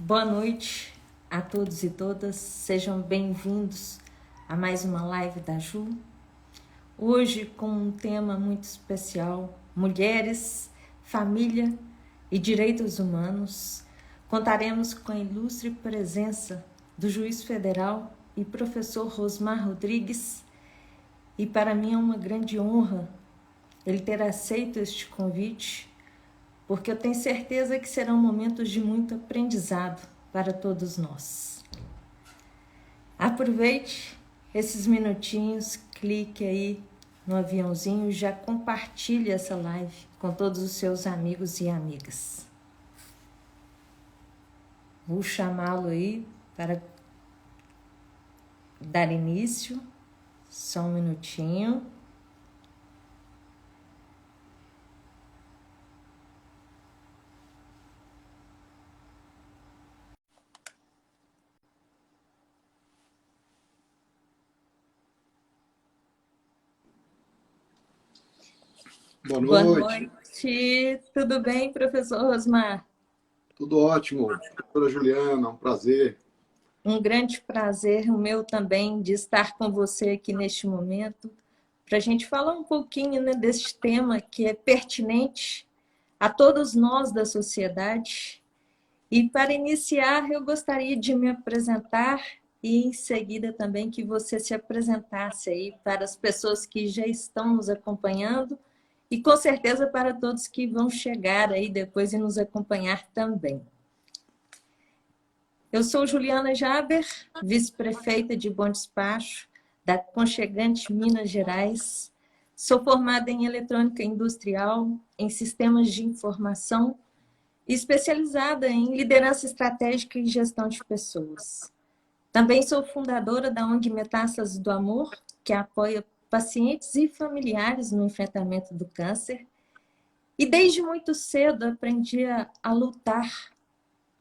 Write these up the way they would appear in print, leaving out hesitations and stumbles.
Boa noite a todos e todas, sejam bem-vindos a mais uma live da Ju. Hoje com um tema muito especial, mulheres, família e direitos humanos. Contaremos com a ilustre presença do juiz federal e professor Rosmar Rodrigues, e para mim é uma grande honra ele ter aceito este convite, porque eu tenho certeza que serão momentos de muito aprendizado para todos nós. Aproveite esses minutinhos, clique aí no aviãozinho e já compartilhe essa live com todos os seus amigos e amigas. Vou chamá-lo aí para dar início. Só um minutinho. Boa Boa noite. noite. Tudo bem, professor Rosmar? Tudo ótimo. Professora Juliana, um prazer. Um grande prazer, o meu também, de estar com você aqui neste momento, para a gente falar um pouquinho, né, deste tema que é pertinente a todos nós da sociedade. E para iniciar, eu gostaria de me apresentar e em seguida também que você se apresentasse aí para as pessoas que já estão nos acompanhando e com certeza para todos que vão chegar aí depois e nos acompanhar também. Eu sou Juliana Jaber, vice-prefeita de Bom Despacho, da aconchegante Minas Gerais. Sou formada em eletrônica industrial, em sistemas de informação e especializada em liderança estratégica e gestão de pessoas. Também sou fundadora da ONG Metástases do Amor, que apoia pacientes e familiares no enfrentamento do câncer. E desde muito cedo aprendi a lutar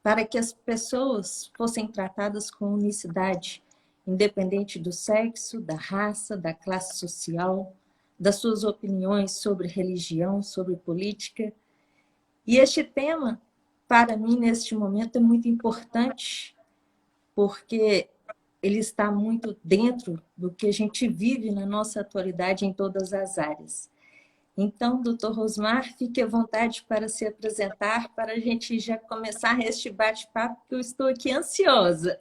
para que as pessoas fossem tratadas com unicidade, independente do sexo, da raça, da classe social, das suas opiniões sobre religião, sobre política. E este tema, para mim, neste momento, é muito importante, porque ele está muito dentro do que a gente vive na nossa atualidade em todas as áreas. Então, doutor Rosmar, fique à vontade para se apresentar, para a gente já começar este bate-papo, que eu estou aqui ansiosa.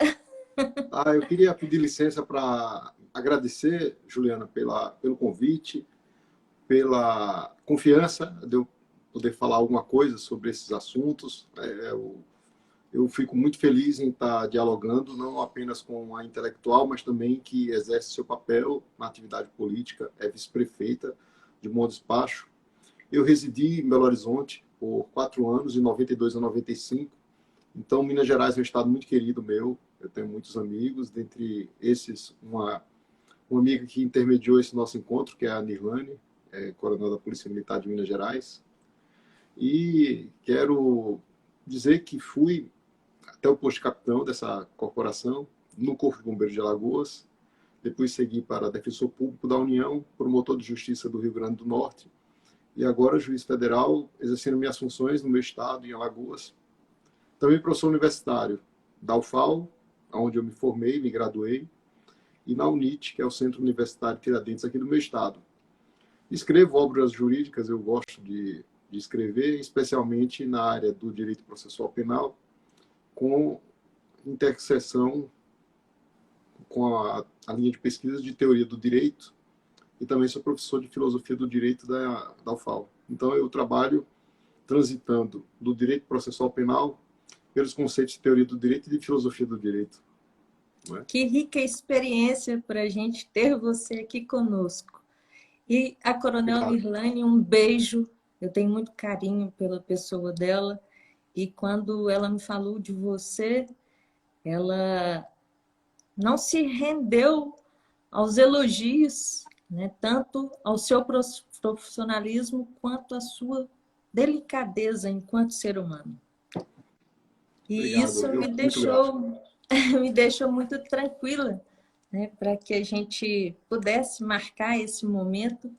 Eu queria pedir licença para agradecer, Juliana, pelo convite, pela confiança de eu poder falar alguma coisa sobre esses assuntos. Eu fico muito feliz em estar dialogando, não apenas com a intelectual, mas também que exerce seu papel na atividade política, é vice-prefeita de Bom Despacho. Eu residi em Belo Horizonte por 4 anos, de 92 a 95. Então, Minas Gerais é um estado muito querido meu. Eu tenho muitos amigos, dentre esses, uma amiga que intermediou esse nosso encontro, que é a Nirlane, coronel da Polícia Militar de Minas Gerais. E quero dizer que fui até o posto de capitão dessa corporação, no Corpo de Bombeiros de Alagoas. Depois segui para defensor público da União, promotor de justiça do Rio Grande do Norte. E agora juiz federal, exercendo minhas funções no meu estado, em Alagoas. Também professor universitário da UFAL, onde eu me formei, me graduei, e na UNIT, que é o Centro Universitário Tiradentes aqui do meu estado. Escrevo obras jurídicas, eu gosto de escrever, especialmente na área do direito processual penal, com interseção com a linha de pesquisa de teoria do direito, e também sou professor de filosofia do direito da UFAL. Então eu trabalho transitando do direito processual penal pelos conceitos de teoria do direito e de filosofia do direito. Não é? Que rica experiência para a gente ter você aqui conosco. E a Coronel Nirlane, um beijo. Eu tenho muito carinho pela pessoa dela. E quando ela me falou de você, ela não se rendeu aos elogios, né, tanto ao seu profissionalismo quanto à sua delicadeza enquanto ser humano. E Obrigado, isso me deixou muito tranquila, né, para que a gente pudesse marcar esse momento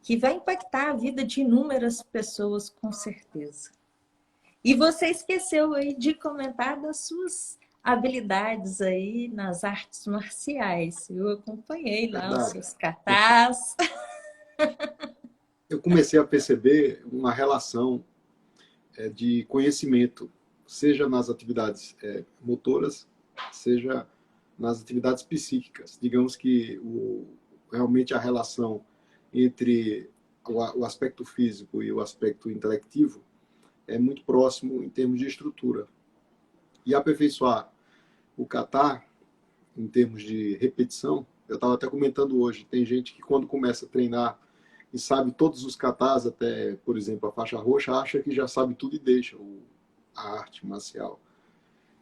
que vai impactar a vida de inúmeras pessoas, com certeza. E você esqueceu aí de comentar das suas habilidades aí nas artes marciais. Eu acompanhei lá os Verdade. seus katas. Eu comecei a perceber uma relação de conhecimento, seja nas atividades motoras, seja nas atividades psíquicas. Digamos que realmente a relação entre o aspecto físico e o aspecto intelectivo é muito próximo em termos de estrutura. E aperfeiçoar o kata, em termos de repetição, eu estava até comentando hoje, tem gente que quando começa a treinar e sabe todos os katas, até, por exemplo, a faixa roxa, acha que já sabe tudo e deixa a arte marcial.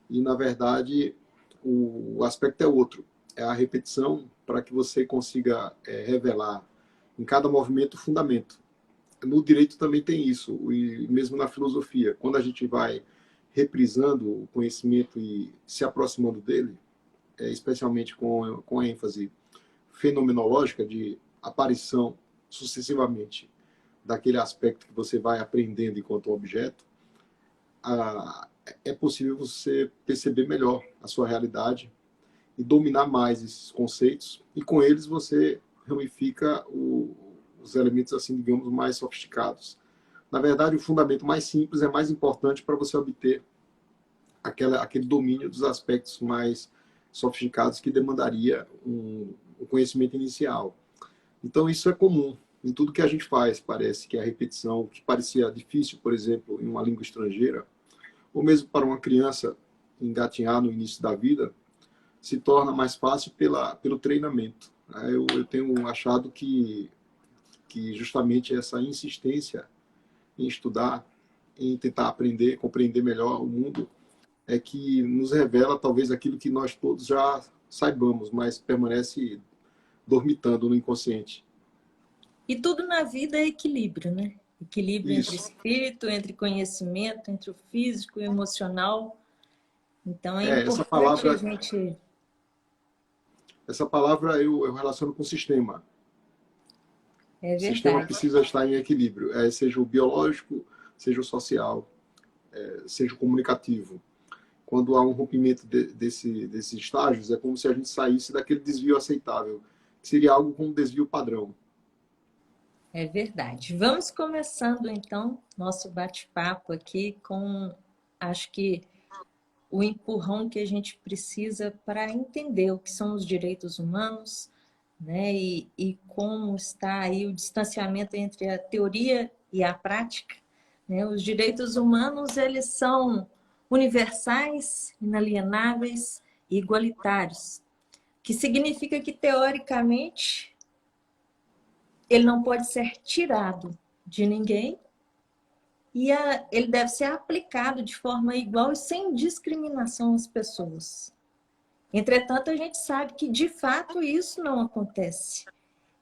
E, na verdade, o aspecto é outro. É a repetição para que você consiga revelar em cada movimento o fundamento. No direito também tem isso, e mesmo na filosofia. Quando a gente vai reprisando o conhecimento e se aproximando dele, especialmente com a ênfase fenomenológica de aparição sucessivamente daquele aspecto que você vai aprendendo enquanto objeto, é possível você perceber melhor a sua realidade e dominar mais esses conceitos, e com eles você ramifica os elementos, assim, digamos, mais sofisticados. Na verdade, o fundamento mais simples é mais importante para você obter aquele domínio dos aspectos mais sofisticados que demandaria um conhecimento inicial. Então, isso é comum em tudo que a gente faz. Parece que a repetição, que parecia difícil, por exemplo, em uma língua estrangeira, ou mesmo para uma criança engatinhar no início da vida, se torna mais fácil pelo treinamento. Eu tenho achado que justamente essa insistência em estudar, em tentar aprender, compreender melhor o mundo, é que nos revela talvez aquilo que nós todos já saibamos, mas permanece dormitando no inconsciente. E tudo na vida é equilíbrio, né? Equilíbrio entre Isso. espírito, entre conhecimento, entre o físico e o emocional. Então é Essa importante a palavra, gente. eu relaciono com o sistema. É O sistema verdade. precisa estar em equilíbrio, seja o biológico, seja o social, seja o comunicativo. Quando há um rompimento desses estágios, é como se a gente saísse daquele desvio aceitável, que seria algo como um desvio padrão. É verdade. Vamos começando então nosso bate-papo aqui com, acho que, o empurrão que a gente precisa para entender o que são os direitos humanos, né? E como está aí o distanciamento entre a teoria e a prática, né? Os direitos humanos, eles são universais, inalienáveis e igualitários, que significa que, teoricamente, ele não pode ser tirado de ninguém e ele deve ser aplicado de forma igual e sem discriminação às pessoas. Entretanto, a gente sabe que, de fato, isso não acontece.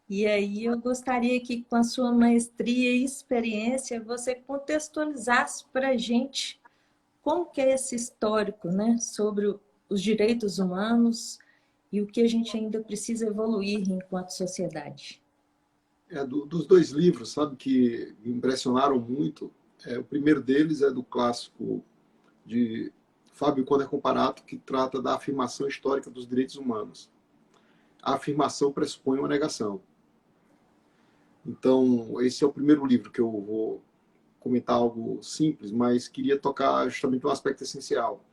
E aí eu gostaria que, com a sua maestria e experiência, você contextualizasse para a gente como que é esse histórico, né, sobre os direitos humanos e o que a gente ainda precisa evoluir enquanto sociedade. Dos dois livros, sabe, que me impressionaram muito, o primeiro deles é do clássico de Fábio Conde Comparato, que trata da afirmação histórica dos direitos humanos. A afirmação pressupõe uma negação. Então, esse é o primeiro livro que eu vou comentar algo simples, mas queria tocar justamente um aspecto essencial.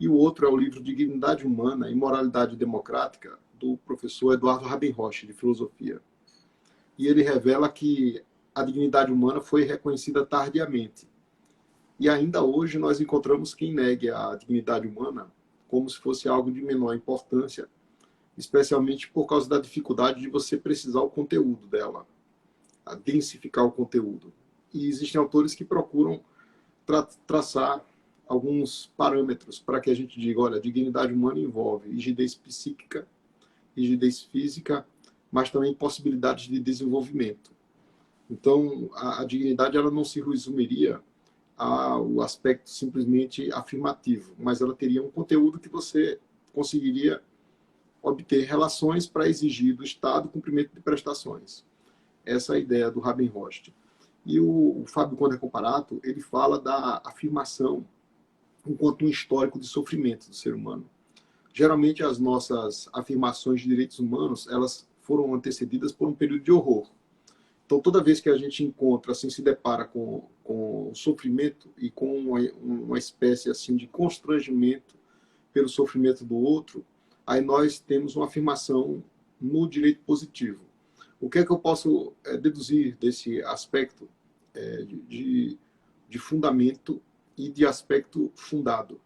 E o outro é o livro Dignidade Humana e Moralidade Democrática, do professor Eduardo Rabenroch, de Filosofia. E ele revela que a dignidade humana foi reconhecida tardiamente. E ainda hoje nós encontramos quem negue a dignidade humana como se fosse algo de menor importância, especialmente por causa da dificuldade de você precisar o conteúdo dela, a densificar o conteúdo. E existem autores que procuram traçar alguns parâmetros para que a gente diga, olha, a dignidade humana envolve rigidez psíquica, rigidez física, mas também possibilidades de desenvolvimento. Então, a dignidade ela não se resumiria ao aspecto simplesmente afirmativo, mas ela teria um conteúdo que você conseguiria obter relações para exigir do Estado o cumprimento de prestações. Essa é a ideia do Rabenrost. E o Fábio Conde Comparato, ele fala da afirmação enquanto um histórico de sofrimento do ser humano. Geralmente as nossas afirmações de direitos humanos, elas foram antecedidas por um período de horror. Então, toda vez que a gente encontra, assim, se depara com o sofrimento e com uma espécie assim de constrangimento pelo sofrimento do outro, aí nós temos uma afirmação no direito positivo. O que é que eu posso deduzir desse aspecto de fundamento e de aspecto fundado?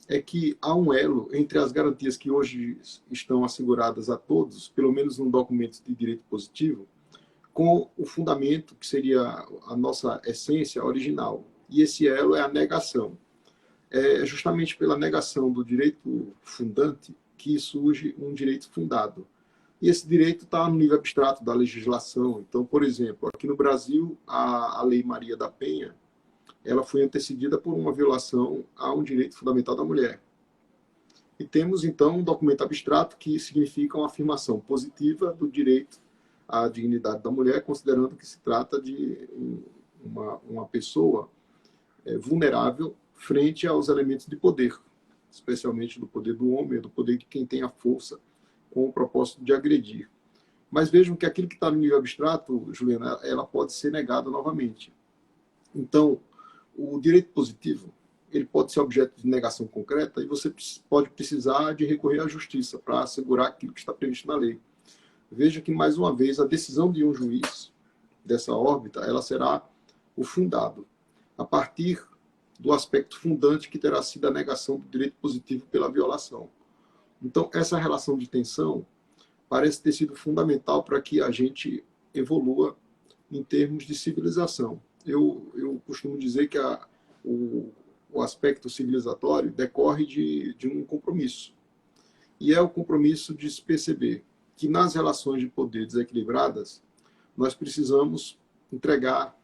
É que há um elo entre as garantias que hoje estão asseguradas a todos, pelo menos no documento de direito positivo, com o fundamento, que seria a nossa essência original. E esse elo é a negação. É justamente pela negação do direito fundante que surge um direito fundado. E esse direito está no nível abstrato da legislação. Então, por exemplo, aqui no Brasil, a Lei Maria da Penha, ela foi antecedida por uma violação a um direito fundamental da mulher. E temos, então, um documento abstrato que significa uma afirmação positiva do direito à dignidade da mulher, considerando que se trata de uma pessoa vulnerável frente aos elementos de poder, especialmente do poder do homem, do poder de quem tem a força, com o propósito de agredir. Mas vejam que aquilo que está no nível abstrato, Juliana, ela pode ser negada novamente. Então, o direito positivo, ele pode ser objeto de negação concreta e você pode precisar de recorrer à justiça para assegurar aquilo que está previsto na lei. Veja que, mais uma vez, a decisão de um juiz dessa órbita, ela será o fundado, a partir do aspecto fundante que terá sido a negação do direito positivo pela violação. Então, essa relação de tensão parece ter sido fundamental para que a gente evolua em termos de civilização. Eu costumo dizer que o aspecto civilizatório decorre de um compromisso. E é o compromisso de se perceber que nas relações de poder desequilibradas, nós precisamos entregar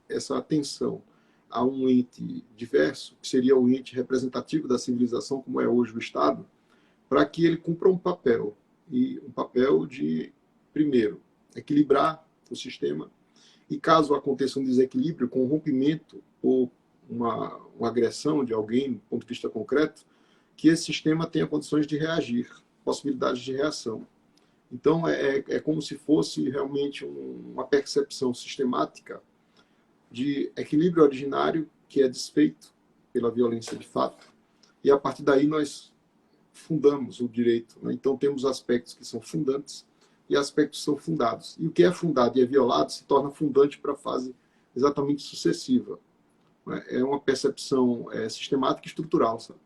essa atenção a um ente diverso, que seria o ente representativo da civilização, como é hoje o Estado, para que ele cumpra um papel, e um papel de, primeiro, equilibrar o sistema, e caso aconteça um desequilíbrio com rompimento ou uma agressão de alguém, do ponto de vista concreto, que esse sistema tenha condições de reagir, possibilidades de reação. Então, é como se fosse realmente uma percepção sistemática de equilíbrio originário que é desfeito pela violência de fato, e a partir daí nós fundamos o direito. Né? Então, temos aspectos que são fundantes e aspectos que são fundados. E o que é fundado e é violado se torna fundante para a fase exatamente sucessiva. Né? É uma percepção sistemática e estrutural, sabe?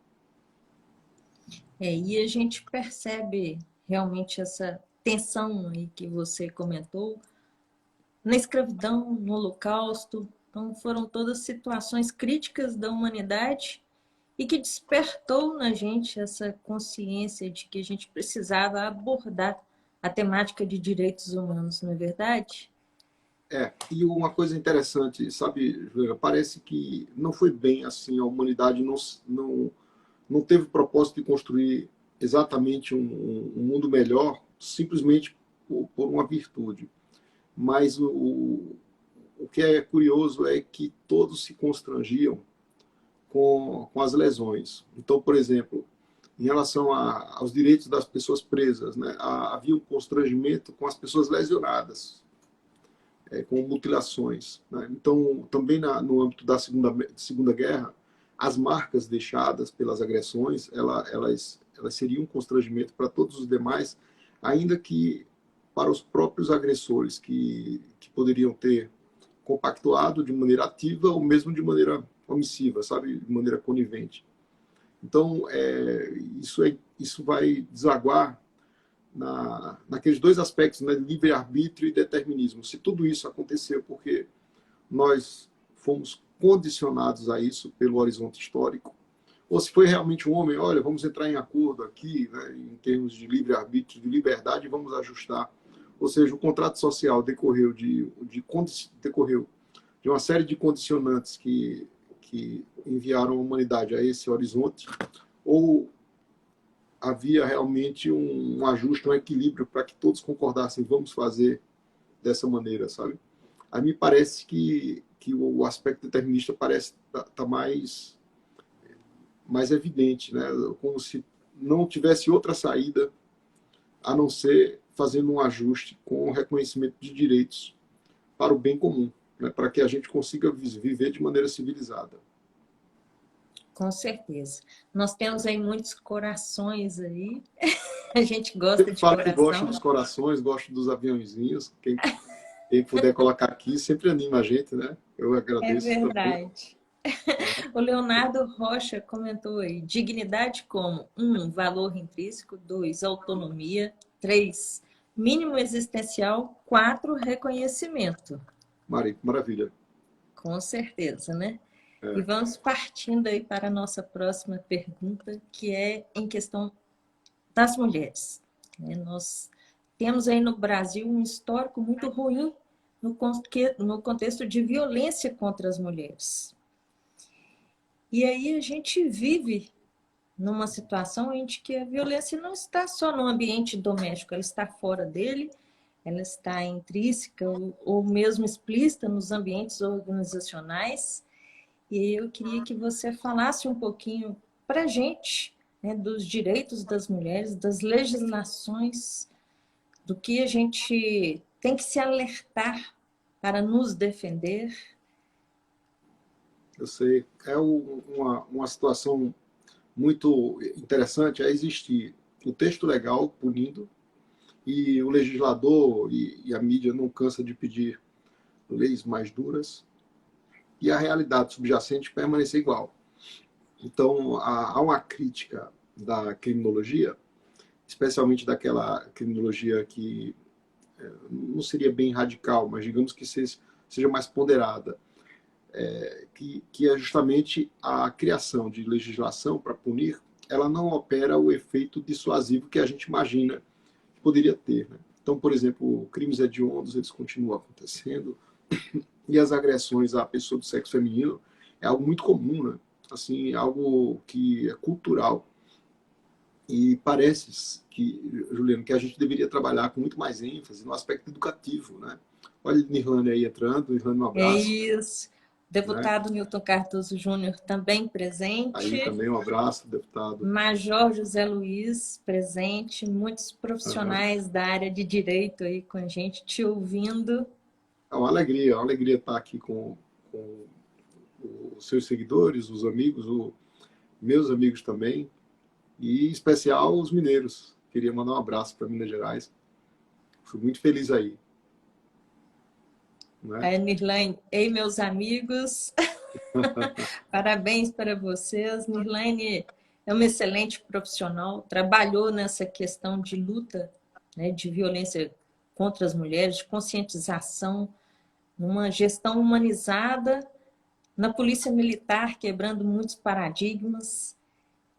E a gente percebe realmente essa tensão aí que você comentou na escravidão, no Holocausto. Então, foram todas situações críticas da humanidade e que despertou na gente essa consciência de que a gente precisava abordar a temática de direitos humanos, não é verdade? E uma coisa interessante, sabe, Juliana, parece que não foi bem assim, a humanidade não teve o propósito de construir exatamente um mundo melhor simplesmente por uma virtude. Mas o que é curioso é que todos se constrangiam com as lesões. Então, por exemplo, em relação aos direitos das pessoas presas, né, havia um constrangimento com as pessoas lesionadas, com mutilações. Né? Então, também no âmbito da Segunda Guerra, as marcas deixadas pelas agressões, elas seriam um constrangimento para todos os demais, ainda que para os próprios agressores que poderiam ter compactuado de maneira ativa ou mesmo de maneira omissiva, sabe, de maneira conivente. Então, isso vai desaguar naqueles dois aspectos, né, livre-arbítrio e determinismo. Se tudo isso aconteceu porque nós fomos condicionados a isso pelo horizonte histórico, ou se foi realmente um homem, olha, vamos entrar em acordo aqui, né, em termos de livre-arbítrio, de liberdade, e vamos ajustar. Ou seja, o contrato social decorreu de uma série de condicionantes que enviaram a humanidade a esse horizonte, ou havia realmente um ajuste, um equilíbrio para que todos concordassem, vamos fazer dessa maneira, sabe? Aí me parece que o aspecto determinista parece tá mais evidente, né? Como se não tivesse outra saída a não ser fazendo um ajuste com o reconhecimento de direitos para o bem comum, né? Para que a gente consiga viver de maneira civilizada. Com certeza. Nós temos aí muitos corações aí. A gente gosta Sempre de falo que gosto coração. dos corações, gosto dos aviãozinhos. Quem puder colocar aqui sempre anima a gente, né? Eu É agradeço também. verdade. O Leonardo Rocha comentou aí, dignidade como 1, valor intrínseco, 2, autonomia, 3, mínimo existencial, 4, reconhecimento. Maravilha. Com certeza, né? E vamos partindo aí para a nossa próxima pergunta, que é em questão das mulheres. Nós temos aí no Brasil um histórico muito ruim no contexto de violência contra as mulheres. E aí a gente vive numa situação em que a violência não está só no ambiente doméstico, ela está fora dele, ela está intrínseca ou mesmo explícita nos ambientes organizacionais. E eu queria que você falasse um pouquinho para a gente, né, dos direitos das mulheres, das legislações, do que a gente tem que se alertar para nos defender. Eu sei. É uma situação muito interessante, é existir o texto legal punindo e o legislador e a mídia não cansa de pedir leis mais duras e a realidade subjacente permanecer igual. Então, há uma crítica da criminologia, especialmente daquela criminologia que não seria bem radical, mas digamos que seja mais ponderada, que é justamente a criação de legislação para punir, ela não opera o efeito dissuasivo que a gente imagina que poderia ter. Né? Então, por exemplo, crimes hediondos, eles continuam acontecendo, e as agressões à pessoa do sexo feminino é algo muito comum, né? Assim, algo que é cultural. E parece que, Juliano, que a gente deveria trabalhar com muito mais ênfase no aspecto educativo, né? Olha a Nirlane aí entrando, Nirlane, um É abraço. isso. Né? Deputado Newton Cardoso Júnior também Aí presente. também um abraço, deputado. Major José Luiz presente. Muitos profissionais da área de direito aí com a gente, te ouvindo. É uma alegria estar aqui com os seus seguidores, os amigos, meus amigos também, e em especial os mineiros. Queria mandar um abraço para Minas Gerais. Fui muito feliz aí. Né? A Nirlane, ei, meus amigos, parabéns para vocês. Nirlane é uma excelente profissional, trabalhou nessa questão de luta, né, de violência contra as mulheres, de conscientização, numa gestão humanizada, na polícia militar, quebrando muitos paradigmas.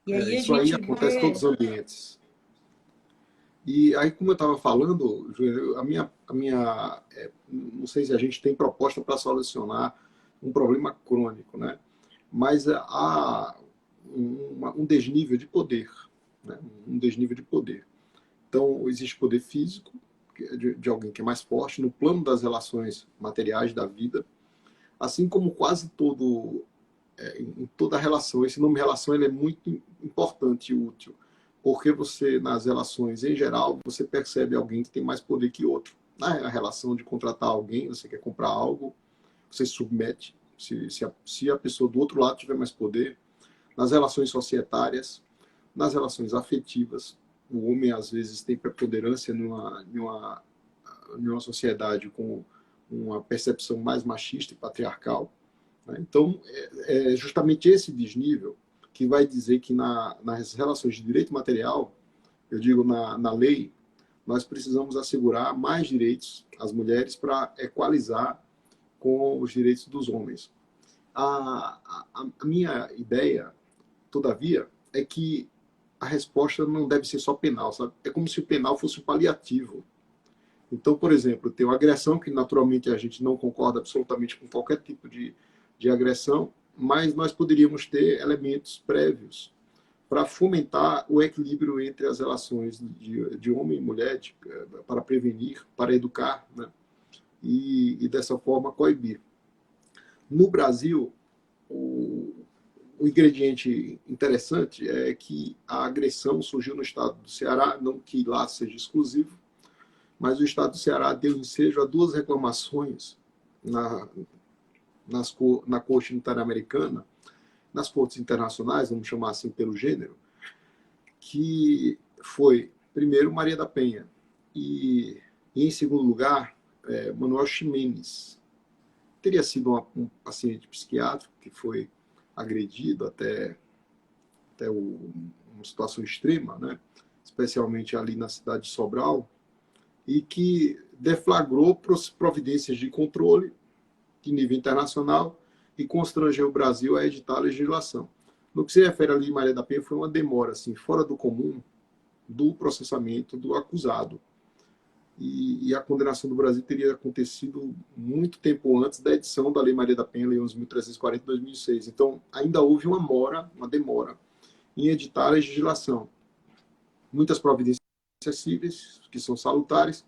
E aí a Isso aí gente acontece em vê... todos os ambientes. E aí, como eu estava falando, não sei se a gente tem proposta para solucionar um problema crônico, né? Mas há um desnível de poder, né? Um desnível de poder. Então, existe poder físico, de alguém que é mais forte, no plano das relações materiais da vida, assim como quase em toda relação. Esse nome relação ele é muito importante e útil, porque você, nas relações em geral, você percebe alguém que tem mais poder que outro. Na relação de contratar alguém, você quer comprar algo, você submete, se a pessoa do outro lado tiver mais poder. Nas relações societárias, nas relações afetivas, o homem às vezes tem preponderância numa sociedade com uma percepção mais machista e patriarcal. Né? Então, é justamente esse desnível que vai dizer que nas relações de direito material, eu digo na lei, nós precisamos assegurar mais direitos às mulheres para equalizar com os direitos dos homens. A minha ideia, todavia, é que a resposta não deve ser só penal, sabe? É como se o penal fosse um paliativo. Então, por exemplo, tem uma agressão que naturalmente a gente não concorda absolutamente com qualquer tipo de agressão, mas nós poderíamos ter elementos prévios para fomentar o equilíbrio entre as relações de homem e mulher, para prevenir, para educar, né? e dessa forma coibir. No Brasil, o ingrediente interessante é que a agressão surgiu no estado do Ceará, não que lá seja exclusivo, mas o estado do Ceará deu ensejo a duas reclamações na Corte Interamericana, nas cortes internacionais, vamos chamar assim pelo gênero, que foi, primeiro, Maria da Penha, e em segundo lugar, Manuel Ximenes. Teria sido um paciente psiquiátrico que foi agredido até uma situação extrema, né? Especialmente ali na cidade de Sobral, e que deflagrou providências de controle de nível internacional e constrangeu o Brasil a editar a legislação. No que se refere ali a Maria da Penha, foi uma demora assim, fora do comum do processamento do acusado. E a condenação do Brasil teria acontecido muito tempo antes da edição da Lei Maria da Penha, Lei 11.340 de 2006. Então, ainda houve uma demora em editar a legislação. Muitas providências acessíveis, que são salutares,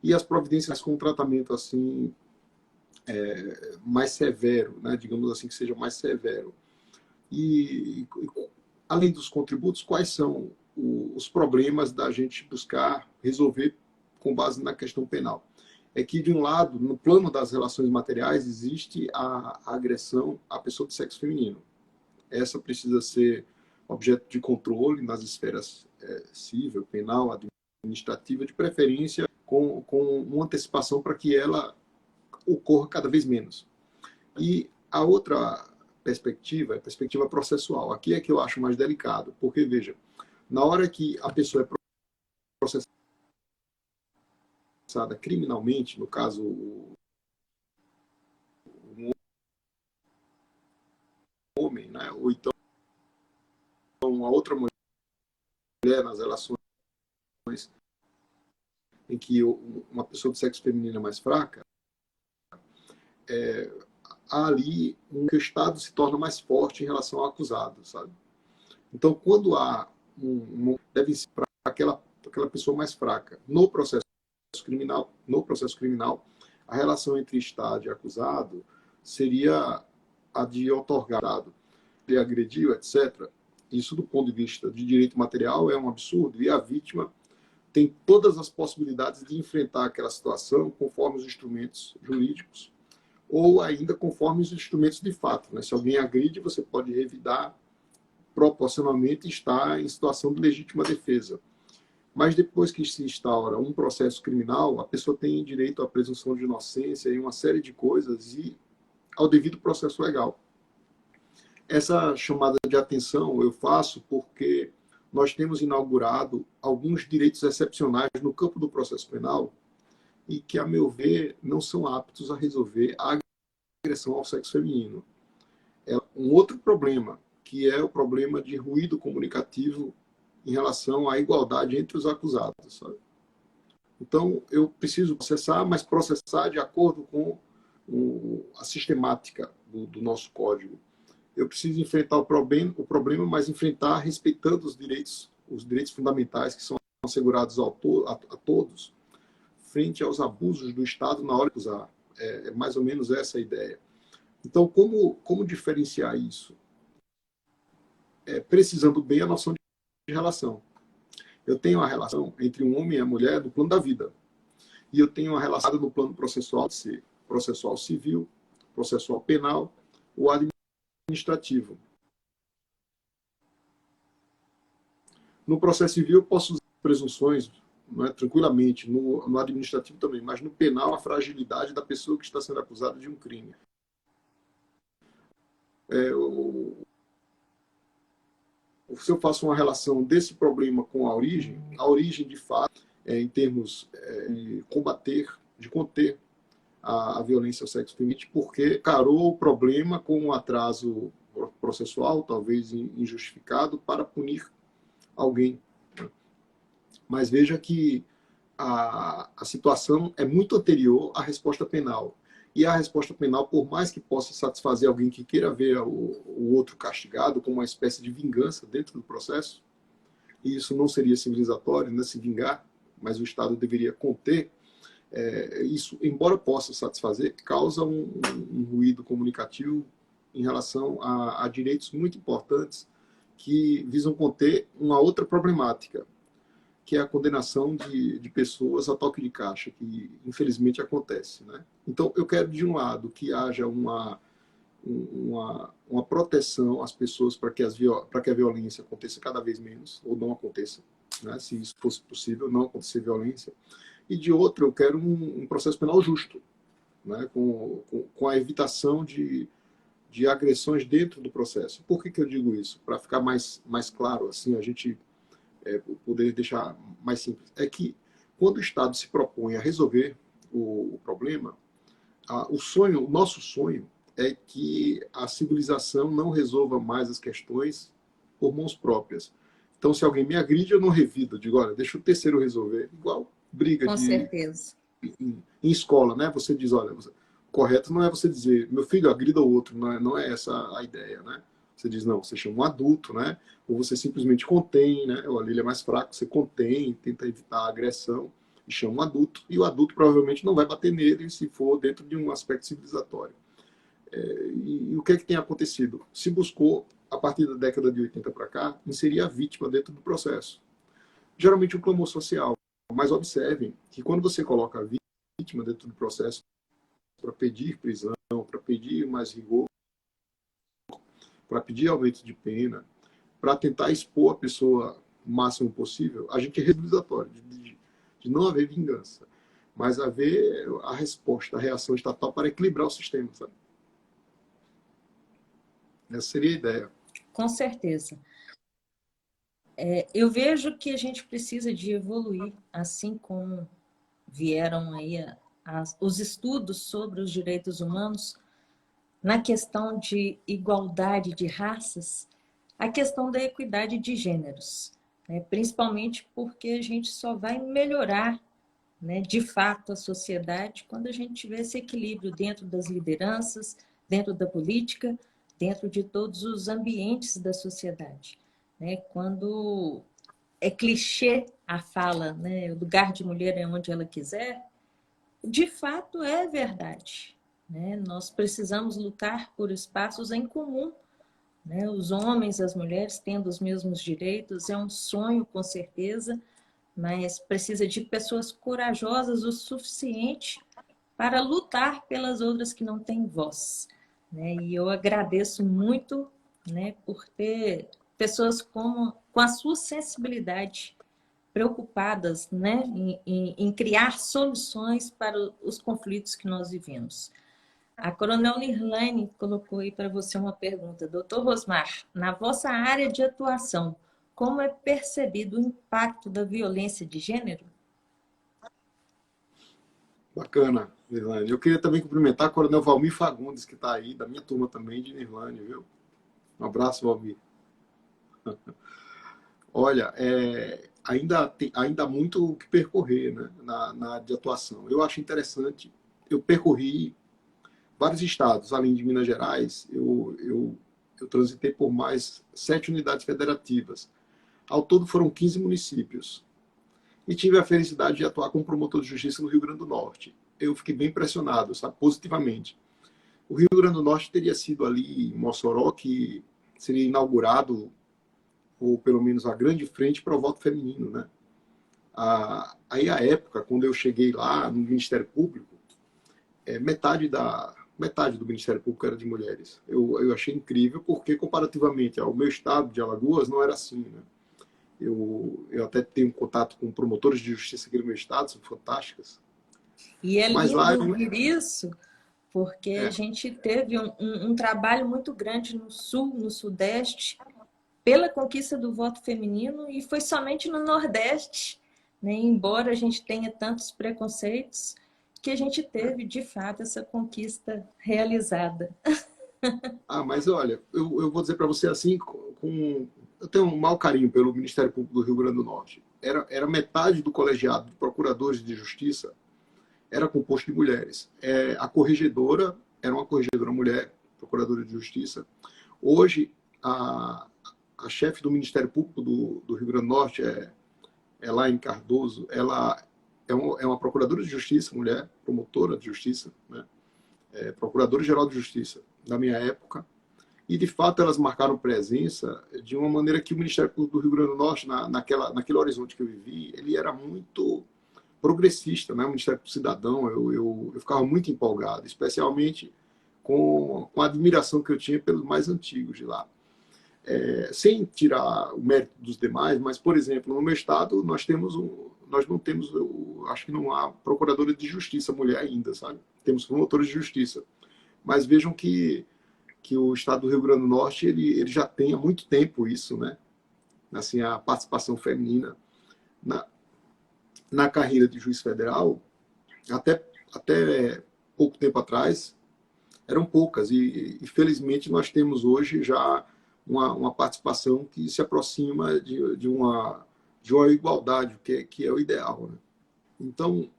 e as providências com um tratamento assim mais severo, né? Digamos assim, que seja mais severo. E além dos contributos, quais são os problemas da gente buscar resolver com base na questão penal? É que, de um lado, no plano das relações materiais, existe a agressão à pessoa de sexo feminino. Essa precisa ser objeto de controle nas esferas civil, penal, administrativa, de preferência com uma antecipação para que ela ocorra cada vez menos. E a outra perspectiva é a perspectiva processual. Aqui é que eu acho mais delicado, porque, veja, na hora que a pessoa é processada criminalmente, no caso, um homem, né, ou então a outra mulher nas relações em que uma pessoa de sexo feminino é mais fraca, há ali que o Estado se torna mais forte em relação ao acusado, sabe? Então, quando há deve ser para aquela pessoa mais fraca no processo criminal, a relação entre Estado e acusado seria a de otorgado. Ele agrediu, etc. Isso, do ponto de vista de direito material, é um absurdo, e a vítima tem todas as possibilidades de enfrentar aquela situação conforme os instrumentos jurídicos ou ainda conforme os instrumentos de fato, né? Se alguém agride, você pode revidar proporcionalmente, estar em situação de legítima defesa. Mas depois que se instaura um processo criminal, a pessoa tem direito à presunção de inocência e uma série de coisas e ao devido processo legal. Essa chamada de atenção eu faço porque nós temos inaugurado alguns direitos excepcionais no campo do processo penal e que, a meu ver, não são aptos a resolver a agressão ao sexo feminino. É um outro problema, que é o problema de ruído comunicativo em relação à igualdade entre os acusados, sabe? Então, eu preciso processar, mas processar de acordo com a sistemática do nosso código. Eu preciso enfrentar o problema, mas enfrentar respeitando os direitos fundamentais que são assegurados a todos, frente aos abusos do Estado na hora de usar. É mais ou menos essa a ideia. Então, como diferenciar isso? Precisando bem a noção de relação. Eu tenho a relação entre um homem e a mulher do plano da vida. E eu tenho uma relação no plano processual, de ser processual civil, processual penal ou administrativo. No processo civil, eu posso usar presunções, não é, tranquilamente, no administrativo também, mas no penal, a fragilidade da pessoa que está sendo acusada de um crime. Se eu faço uma relação desse problema com a origem de fato, em termos de conter a violência ao sexo feminino, porque carou o problema com um atraso processual, talvez injustificado, para punir alguém. Mas veja que a situação é muito anterior à resposta penal. E a resposta penal, por mais que possa satisfazer alguém que queira ver o outro castigado como uma espécie de vingança dentro do processo, e isso não seria civilizatório, né, se vingar, mas o Estado deveria conter, isso, embora possa satisfazer, causa um ruído comunicativo em relação a direitos muito importantes que visam conter uma outra problemática, que é a condenação de pessoas a toque de caixa, que infelizmente acontece, né? Então, eu quero, de um lado, que haja uma proteção às pessoas para que a violência aconteça cada vez menos, ou não aconteça, né? Se isso fosse possível, não acontecer violência. E, de outro, eu quero um processo penal justo, né? Com a evitação de agressões dentro do processo. Por que eu digo isso? Para ficar mais claro, assim, a gente poder deixar mais simples. É que quando o Estado se propõe a resolver o problema, o nosso sonho é que a civilização não resolva mais as questões por mãos próprias. Então, se alguém me agride, eu não revido. Eu digo, olha, deixa o terceiro resolver. Igual briga Com certeza. em escola, né? Você diz, olha, o correto não é você dizer, meu filho agrida o outro, não é essa a ideia, né? Você diz, não, você chama um adulto, né? Ou você simplesmente contém, né? Olha, ele é mais fraco, você contém, tenta evitar a agressão e chama um adulto. E o adulto provavelmente não vai bater nele se for dentro de um aspecto civilizatório. E o que é que tem acontecido? Se buscou, a partir da década de 80 para cá, inserir a vítima dentro do processo. Geralmente um clamor social. Mas observem que quando você coloca a vítima dentro do processo para pedir prisão, para pedir mais rigor, para pedir aumento de pena, para tentar expor a pessoa o máximo possível, a gente é responsabilizatório de não haver vingança, mas haver a resposta, a reação estatal para equilibrar o sistema, sabe? Essa seria a ideia. Com certeza. Eu vejo que a gente precisa de evoluir, assim como vieram aí os estudos sobre os direitos humanos, na questão de igualdade de raças, a questão da equidade de gêneros, né? Principalmente porque a gente só vai melhorar, né, de fato a sociedade quando a gente tiver esse equilíbrio dentro das lideranças, dentro da política, dentro de todos os ambientes da sociedade, né? Quando é clichê a fala, né, o lugar de mulher é onde ela quiser, de fato é verdade, né? Nós precisamos lutar por espaços em comum, né? Os homens, as mulheres tendo os mesmos direitos, é um sonho com certeza, mas precisa de pessoas corajosas o suficiente para lutar pelas outras que não têm voz, né? E eu agradeço muito, né, por ter pessoas com a sua sensibilidade, preocupadas, né, em criar soluções para os conflitos que nós vivemos. A Coronel Nirlane colocou aí para você uma pergunta. Doutor Rosmar, na vossa área de atuação, como é percebido o impacto da violência de gênero? Bacana, Nirlane. Eu queria também cumprimentar a Coronel Valmir Fagundes, que está aí, da minha turma também, de Nirlane, viu? Um abraço, Valmir. Olha, ainda há muito o que percorrer, né, na área de atuação. Eu acho interessante, eu percorri vários estados, além de Minas Gerais, eu transitei por mais 7 unidades federativas. Ao todo foram 15 municípios. E tive a felicidade de atuar como promotor de justiça no Rio Grande do Norte. Eu fiquei bem impressionado, sabe, positivamente. O Rio Grande do Norte teria sido ali em Mossoró, que seria inaugurado, ou pelo menos a grande frente para o voto feminino, né? Aí, à época, quando eu cheguei lá no Ministério Público, metade do Ministério Público era de mulheres. Eu achei incrível, porque comparativamente ao meu estado de Alagoas, não era assim, né? Eu até tenho contato com promotores de justiça aqui no meu estado, são fantásticas. E é Mas lá lindo ouvir isso, porque a é, gente teve um trabalho muito grande no Sul, no Sudeste, pela conquista do voto feminino, e foi somente no Nordeste, né? Embora a gente tenha tantos preconceitos, que a gente teve, de fato, essa conquista realizada. mas olha, eu vou dizer para você assim, eu tenho um mau carinho pelo Ministério Público do Rio Grande do Norte. Era metade do colegiado de procuradores de justiça era composto de mulheres. A corregedora era uma corregedora mulher, procuradora de justiça. Hoje, a chefe do Ministério Público do Rio Grande do Norte, Elaine Cardoso, ela é uma procuradora de justiça, mulher, promotora de justiça, né? Procuradora-geral de justiça da minha época, e de fato elas marcaram presença de uma maneira que o Ministério Público do Rio Grande do Norte, naquele horizonte que eu vivi, ele era muito progressista, né? O Ministério do Cidadão, eu ficava muito empolgado, especialmente com a admiração que eu tinha pelos mais antigos de lá. Sem tirar o mérito dos demais, mas, por exemplo, no meu estado, nós não temos, acho que não há procuradora de justiça mulher ainda, sabe? Temos promotores de justiça. Mas vejam que o estado do Rio Grande do Norte, ele já tem há muito tempo isso, né? Assim, a participação feminina na carreira de juiz federal, até pouco tempo atrás, eram poucas. E felizmente, nós temos hoje já uma participação que se aproxima de uma igualdade, que é o ideal, né? Então,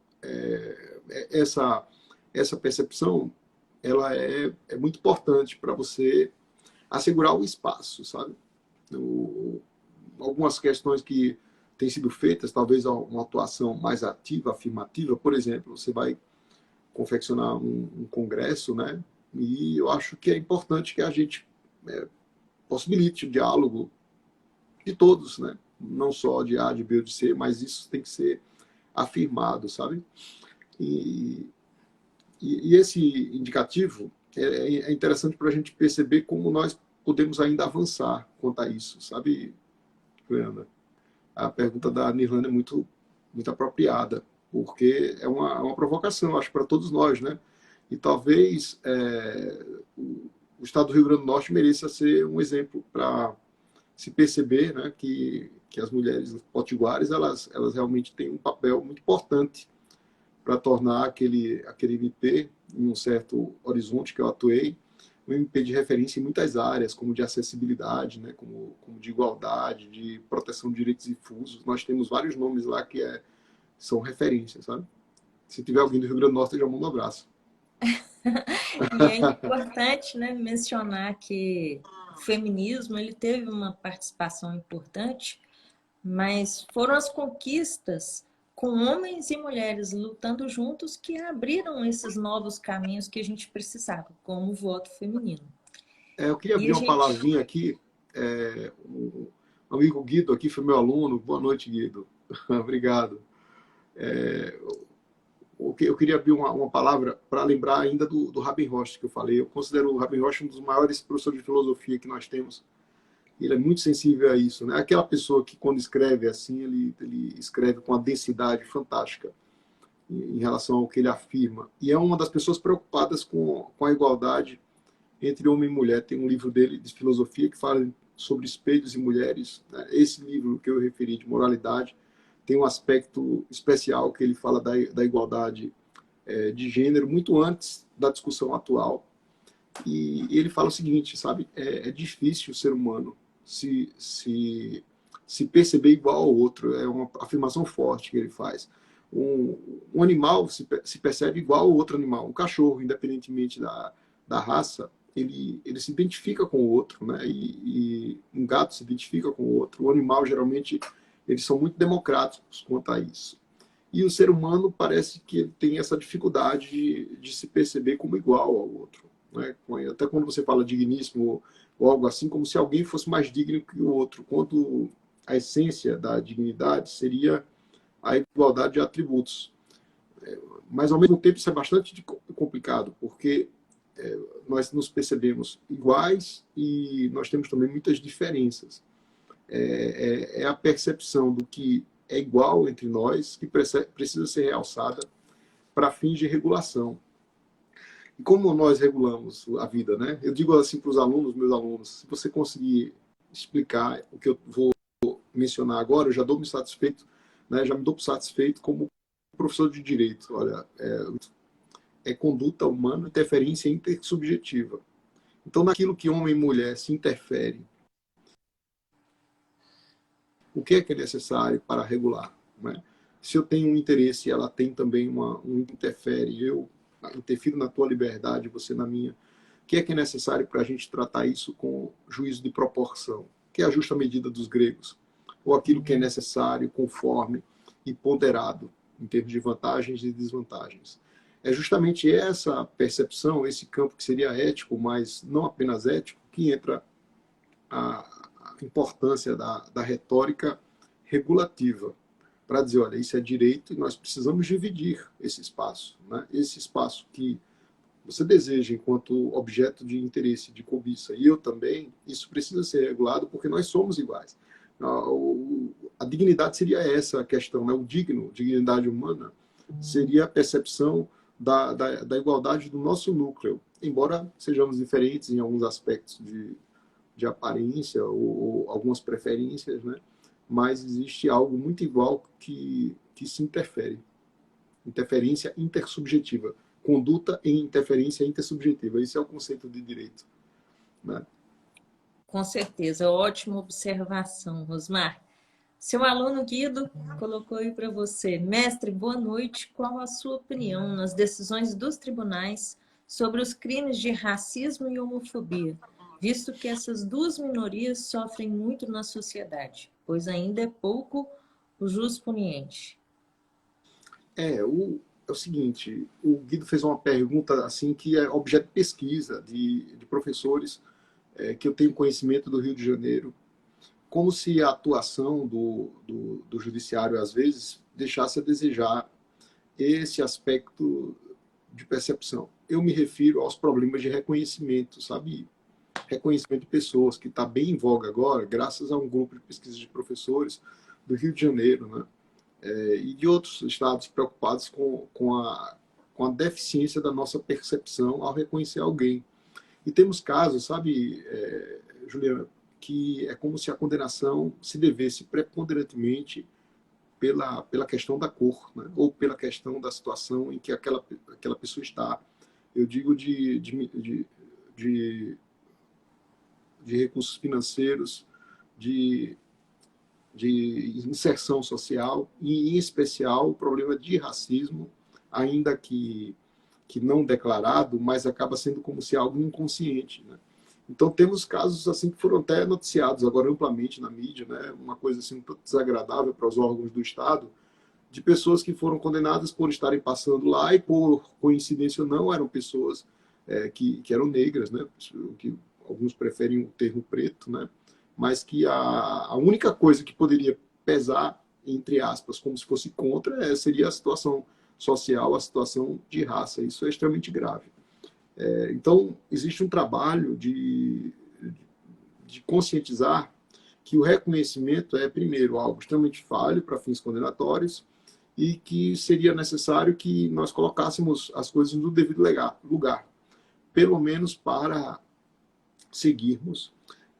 essa percepção ela é muito importante para você assegurar o espaço, sabe? Algumas questões que têm sido feitas, talvez uma atuação mais ativa, afirmativa, por exemplo, você vai confeccionar um congresso, né? E eu acho que é importante que a gente possibilite o diálogo de todos, né? Não só de A, de B ou de C, mas isso tem que ser afirmado, sabe? E esse indicativo é interessante para a gente perceber como nós podemos ainda avançar quanto a isso, sabe, Leandra? A pergunta da Nirlanda é muito, muito apropriada, porque é uma provocação, acho, para todos nós, né? E talvez o estado do Rio Grande do Norte mereça ser um exemplo para se perceber, né, que as mulheres potiguares elas realmente têm um papel muito importante para tornar aquele MP, em um certo horizonte que eu atuei, um MP de referência em muitas áreas, como de acessibilidade, né, como de igualdade, de proteção de direitos difusos. Nós temos vários nomes lá que são referências, sabe? Se tiver alguém do Rio Grande do Norte, já manda um abraço. E é importante, né, mencionar que o feminismo ele teve uma participação importante, mas foram as conquistas com homens e mulheres lutando juntos que abriram esses novos caminhos que a gente precisava, como o voto feminino. Eu queria abrir uma palavrinha aqui. O amigo Guido aqui foi meu aluno. Boa noite, Guido. Obrigado. Eu queria abrir uma palavra para lembrar ainda do Rabin Rost, que eu falei. Eu considero o Rabin Rost um dos maiores professores de filosofia que nós temos. Ele é muito sensível a isso, né? Aquela pessoa que, quando escreve assim, ele escreve com uma densidade fantástica em relação ao que ele afirma. E é uma das pessoas preocupadas com a igualdade entre homem e mulher. Tem um livro dele de filosofia que fala sobre espelhos e mulheres, né? Esse livro que eu referi de moralidade tem um aspecto especial que ele fala da igualdade de gênero muito antes da discussão atual. E ele fala o seguinte, sabe? É difícil o ser humano se perceber igual ao outro. É uma afirmação forte que ele faz. Um animal se percebe igual ao outro animal. Um cachorro, independentemente da raça, ele se identifica com o outro, né? E um gato se identifica com o outro. O animal, geralmente, eles são muito democráticos quanto a isso. E o ser humano parece que ele tem essa dificuldade de se perceber como igual ao outro, né? Até quando você fala digníssimo ou algo assim, como se alguém fosse mais digno que o outro, quando a essência da dignidade seria a igualdade de atributos. Mas, ao mesmo tempo, isso é bastante complicado, porque nós nos percebemos iguais e nós temos também muitas diferenças. É a percepção do que é igual entre nós que precisa ser realçada para fins de regulação. E como nós regulamos a vida, né? Eu digo assim para os alunos, meus alunos, se você conseguir explicar o que eu vou mencionar agora, eu já dou-me satisfeito, né? Já me dou satisfeito como professor de direito. Olha, conduta humana, interferência intersubjetiva. Então, naquilo que homem e mulher se interferem, o que é necessário para regular, né? Se eu tenho um interesse e ela tem também interfere, eu interfiro na tua liberdade, você na minha, o que é necessário para a gente tratar isso com juízo de proporção, que é a justa medida dos gregos, ou aquilo que é necessário, conforme e ponderado. em termos de vantagens e desvantagens. É justamente essa percepção, esse campo que seria ético, mas não apenas ético, que entra a importância da retórica regulativa, para dizer, olha, isso é direito e nós precisamos dividir esse espaço. Né? Esse espaço que você deseja enquanto objeto de interesse, de cobiça, e eu também, isso precisa ser regulado porque nós somos iguais. A dignidade seria essa a questão, né? O digno, dignidade humana, seria a percepção da igualdade do nosso núcleo, embora sejamos diferentes em alguns aspectos de aparência ou algumas preferências, né? Mas existe algo muito igual que se interfere. Interferência intersubjetiva. Conduta em interferência intersubjetiva. Esse é o conceito de direito. Né? Com certeza, ótima observação, Rosmar. Seu aluno Guido colocou aí para você: mestre, boa noite. Qual a sua opinião nas decisões dos tribunais sobre os crimes de racismo e homofobia, visto que essas duas minorias sofrem muito na sociedade, pois ainda é pouco o juspuniente? É o seguinte, o Guido fez uma pergunta assim que é objeto de pesquisa de professores que eu tenho conhecimento do Rio de Janeiro, como se a atuação do judiciário, às vezes, deixasse a desejar esse aspecto de percepção. Eu me refiro aos problemas de reconhecimento, sabe? Reconhecimento de pessoas, que está bem em voga agora, graças a um grupo de pesquisa de professores do Rio de Janeiro, né? E de outros estados preocupados com a deficiência da nossa percepção ao reconhecer alguém. E temos casos, sabe, Juliana, que é como se a condenação se devesse preponderantemente pela questão da cor, né? Ou pela questão da situação em que aquela pessoa está. Eu digo de recursos financeiros, de, de inserção social e, em especial, o problema de racismo, ainda que não declarado, mas acaba sendo como se algo inconsciente. Né? Então, temos casos assim que foram até noticiados agora amplamente na mídia, né? Uma coisa assim um pouco desagradável para os órgãos do Estado, de pessoas que foram condenadas por estarem passando lá e, por coincidência ou não, eram pessoas que eram negras, né? Que alguns preferem o termo preto, né? Mas que a única coisa que poderia pesar, entre aspas, como se fosse contra, seria a situação social, a situação de raça. Isso é extremamente grave. Então, existe um trabalho de conscientizar que o reconhecimento é, primeiro, algo extremamente falho para fins condenatórios e que seria necessário que nós colocássemos as coisas no devido lugar, pelo menos para seguirmos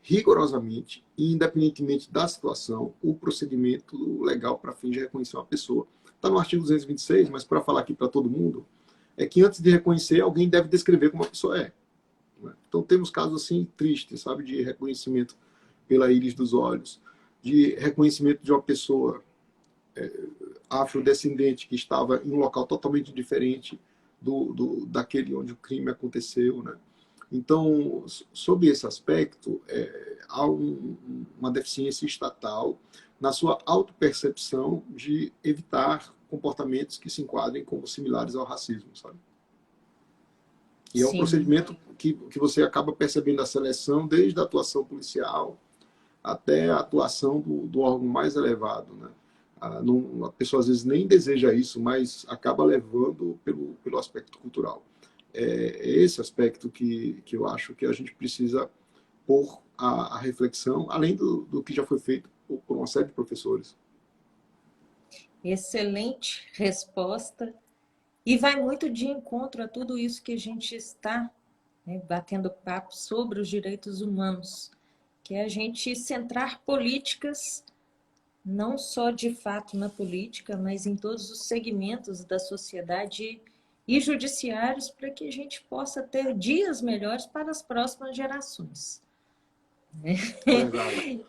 rigorosamente e independentemente da situação, o procedimento legal para fins de reconhecer uma pessoa. Está no artigo 226, mas para falar aqui para todo mundo, é que antes de reconhecer, alguém deve descrever como a pessoa é. Então temos casos assim tristes, sabe, de reconhecimento pela íris dos olhos, de reconhecimento de uma pessoa afrodescendente que estava em um local totalmente diferente daquele onde o crime aconteceu, né? Então, sob esse aspecto, há uma deficiência estatal na sua autopercepção de evitar comportamentos que se enquadrem como similares ao racismo, sabe? E é um Sim. procedimento que você acaba percebendo a seleção desde a atuação policial até a atuação do órgão mais elevado, né? A pessoa às vezes nem deseja isso, mas acaba levando pelo aspecto cultural. É esse aspecto que eu acho que a gente precisa pôr a reflexão, além do que já foi feito por uma série de professores. Excelente resposta. E vai muito de encontro a tudo isso que a gente está, né, batendo papo sobre os direitos humanos, que é a gente centrar políticas, não só de fato na política, mas em todos os segmentos da sociedade e judiciários, para que a gente possa ter dias melhores para as próximas gerações. Verdade.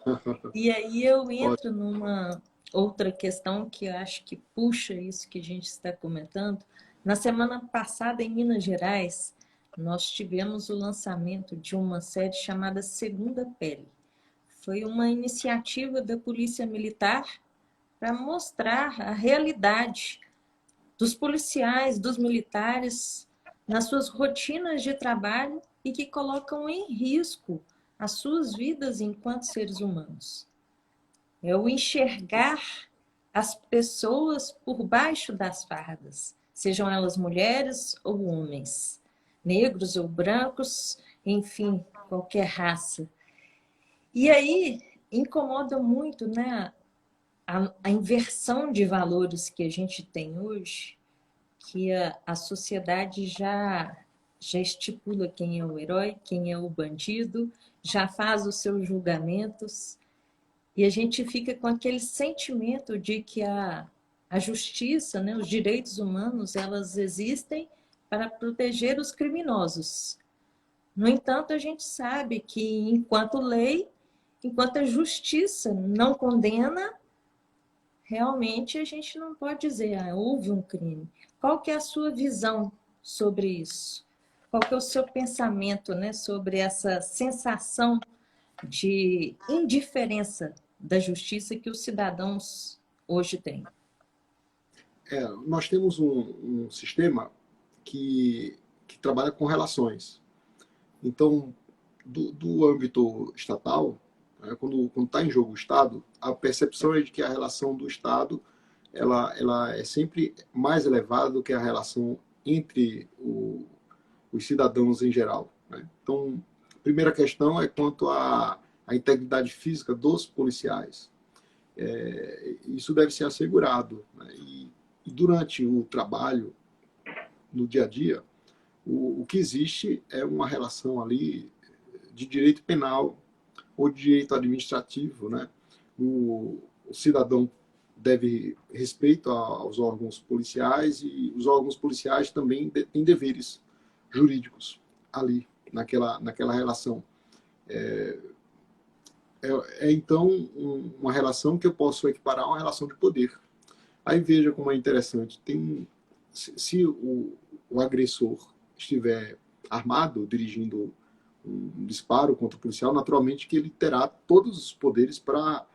E aí eu entro numa outra questão que eu acho que puxa isso que a gente está comentando. Na semana passada, em Minas Gerais, nós tivemos o lançamento de uma série chamada Segunda Pele. Foi uma iniciativa da Polícia Militar para mostrar a realidade dos policiais, dos militares, nas suas rotinas de trabalho e que colocam em risco as suas vidas enquanto seres humanos. É o enxergar as pessoas por baixo das fardas, sejam elas mulheres ou homens, negros ou brancos, enfim, qualquer raça. E aí incomoda muito, né, a inversão de valores que a gente tem hoje, que a sociedade já estipula quem é o herói, quem é o bandido, já faz os seus julgamentos, e a gente fica com aquele sentimento de que a justiça, né, os direitos humanos, elas existem para proteger os criminosos. No entanto, a gente sabe que enquanto lei, enquanto a justiça não condena, realmente a gente não pode dizer, houve um crime. Qual que é a sua visão sobre isso? Qual que é o seu pensamento, né, sobre essa sensação de indiferença da justiça que os cidadãos hoje têm? Nós temos um sistema que trabalha com relações. Então, do âmbito estatal, né, quando está em jogo o Estado, a percepção é de que a relação do Estado ela é sempre mais elevada do que a relação entre os cidadãos em geral. Né? Então, a primeira questão é quanto à integridade física dos policiais. Isso deve ser assegurado. Né? E durante o trabalho, no dia a dia, o que existe é uma relação ali de direito penal ou de direito administrativo. Né? O cidadão deve respeito aos órgãos policiais e os órgãos policiais também têm deveres jurídicos ali, naquela relação. Então uma relação que eu posso equiparar a uma relação de poder. Aí veja como é interessante. Se o agressor estiver armado, dirigindo um disparo contra o policial, naturalmente que ele terá todos os poderes para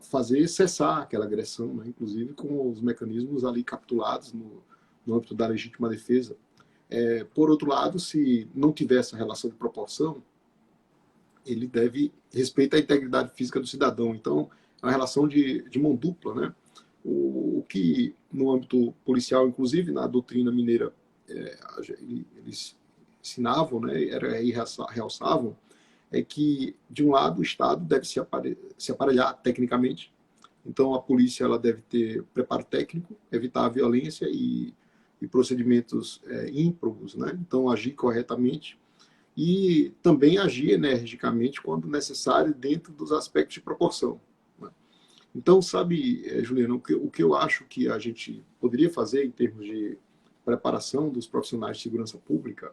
fazer cessar aquela agressão, né? Inclusive com os mecanismos ali capitulados no âmbito da legítima defesa. Por outro lado, se não tiver essa relação de proporção, ele deve respeitar a integridade física do cidadão. Então, é uma relação de mão dupla, né? O que, no âmbito policial, inclusive na doutrina mineira, eles ensinavam, né, e realçavam, é que, de um lado, o Estado deve se aparelhar tecnicamente. Então, a polícia ela deve ter preparo técnico, evitar a violência e procedimentos ímprobos, né? Então, agir corretamente e também agir energicamente quando necessário dentro dos aspectos de proporção. Né? Então, sabe, Juliana, o que eu acho que a gente poderia fazer em termos de preparação dos profissionais de segurança pública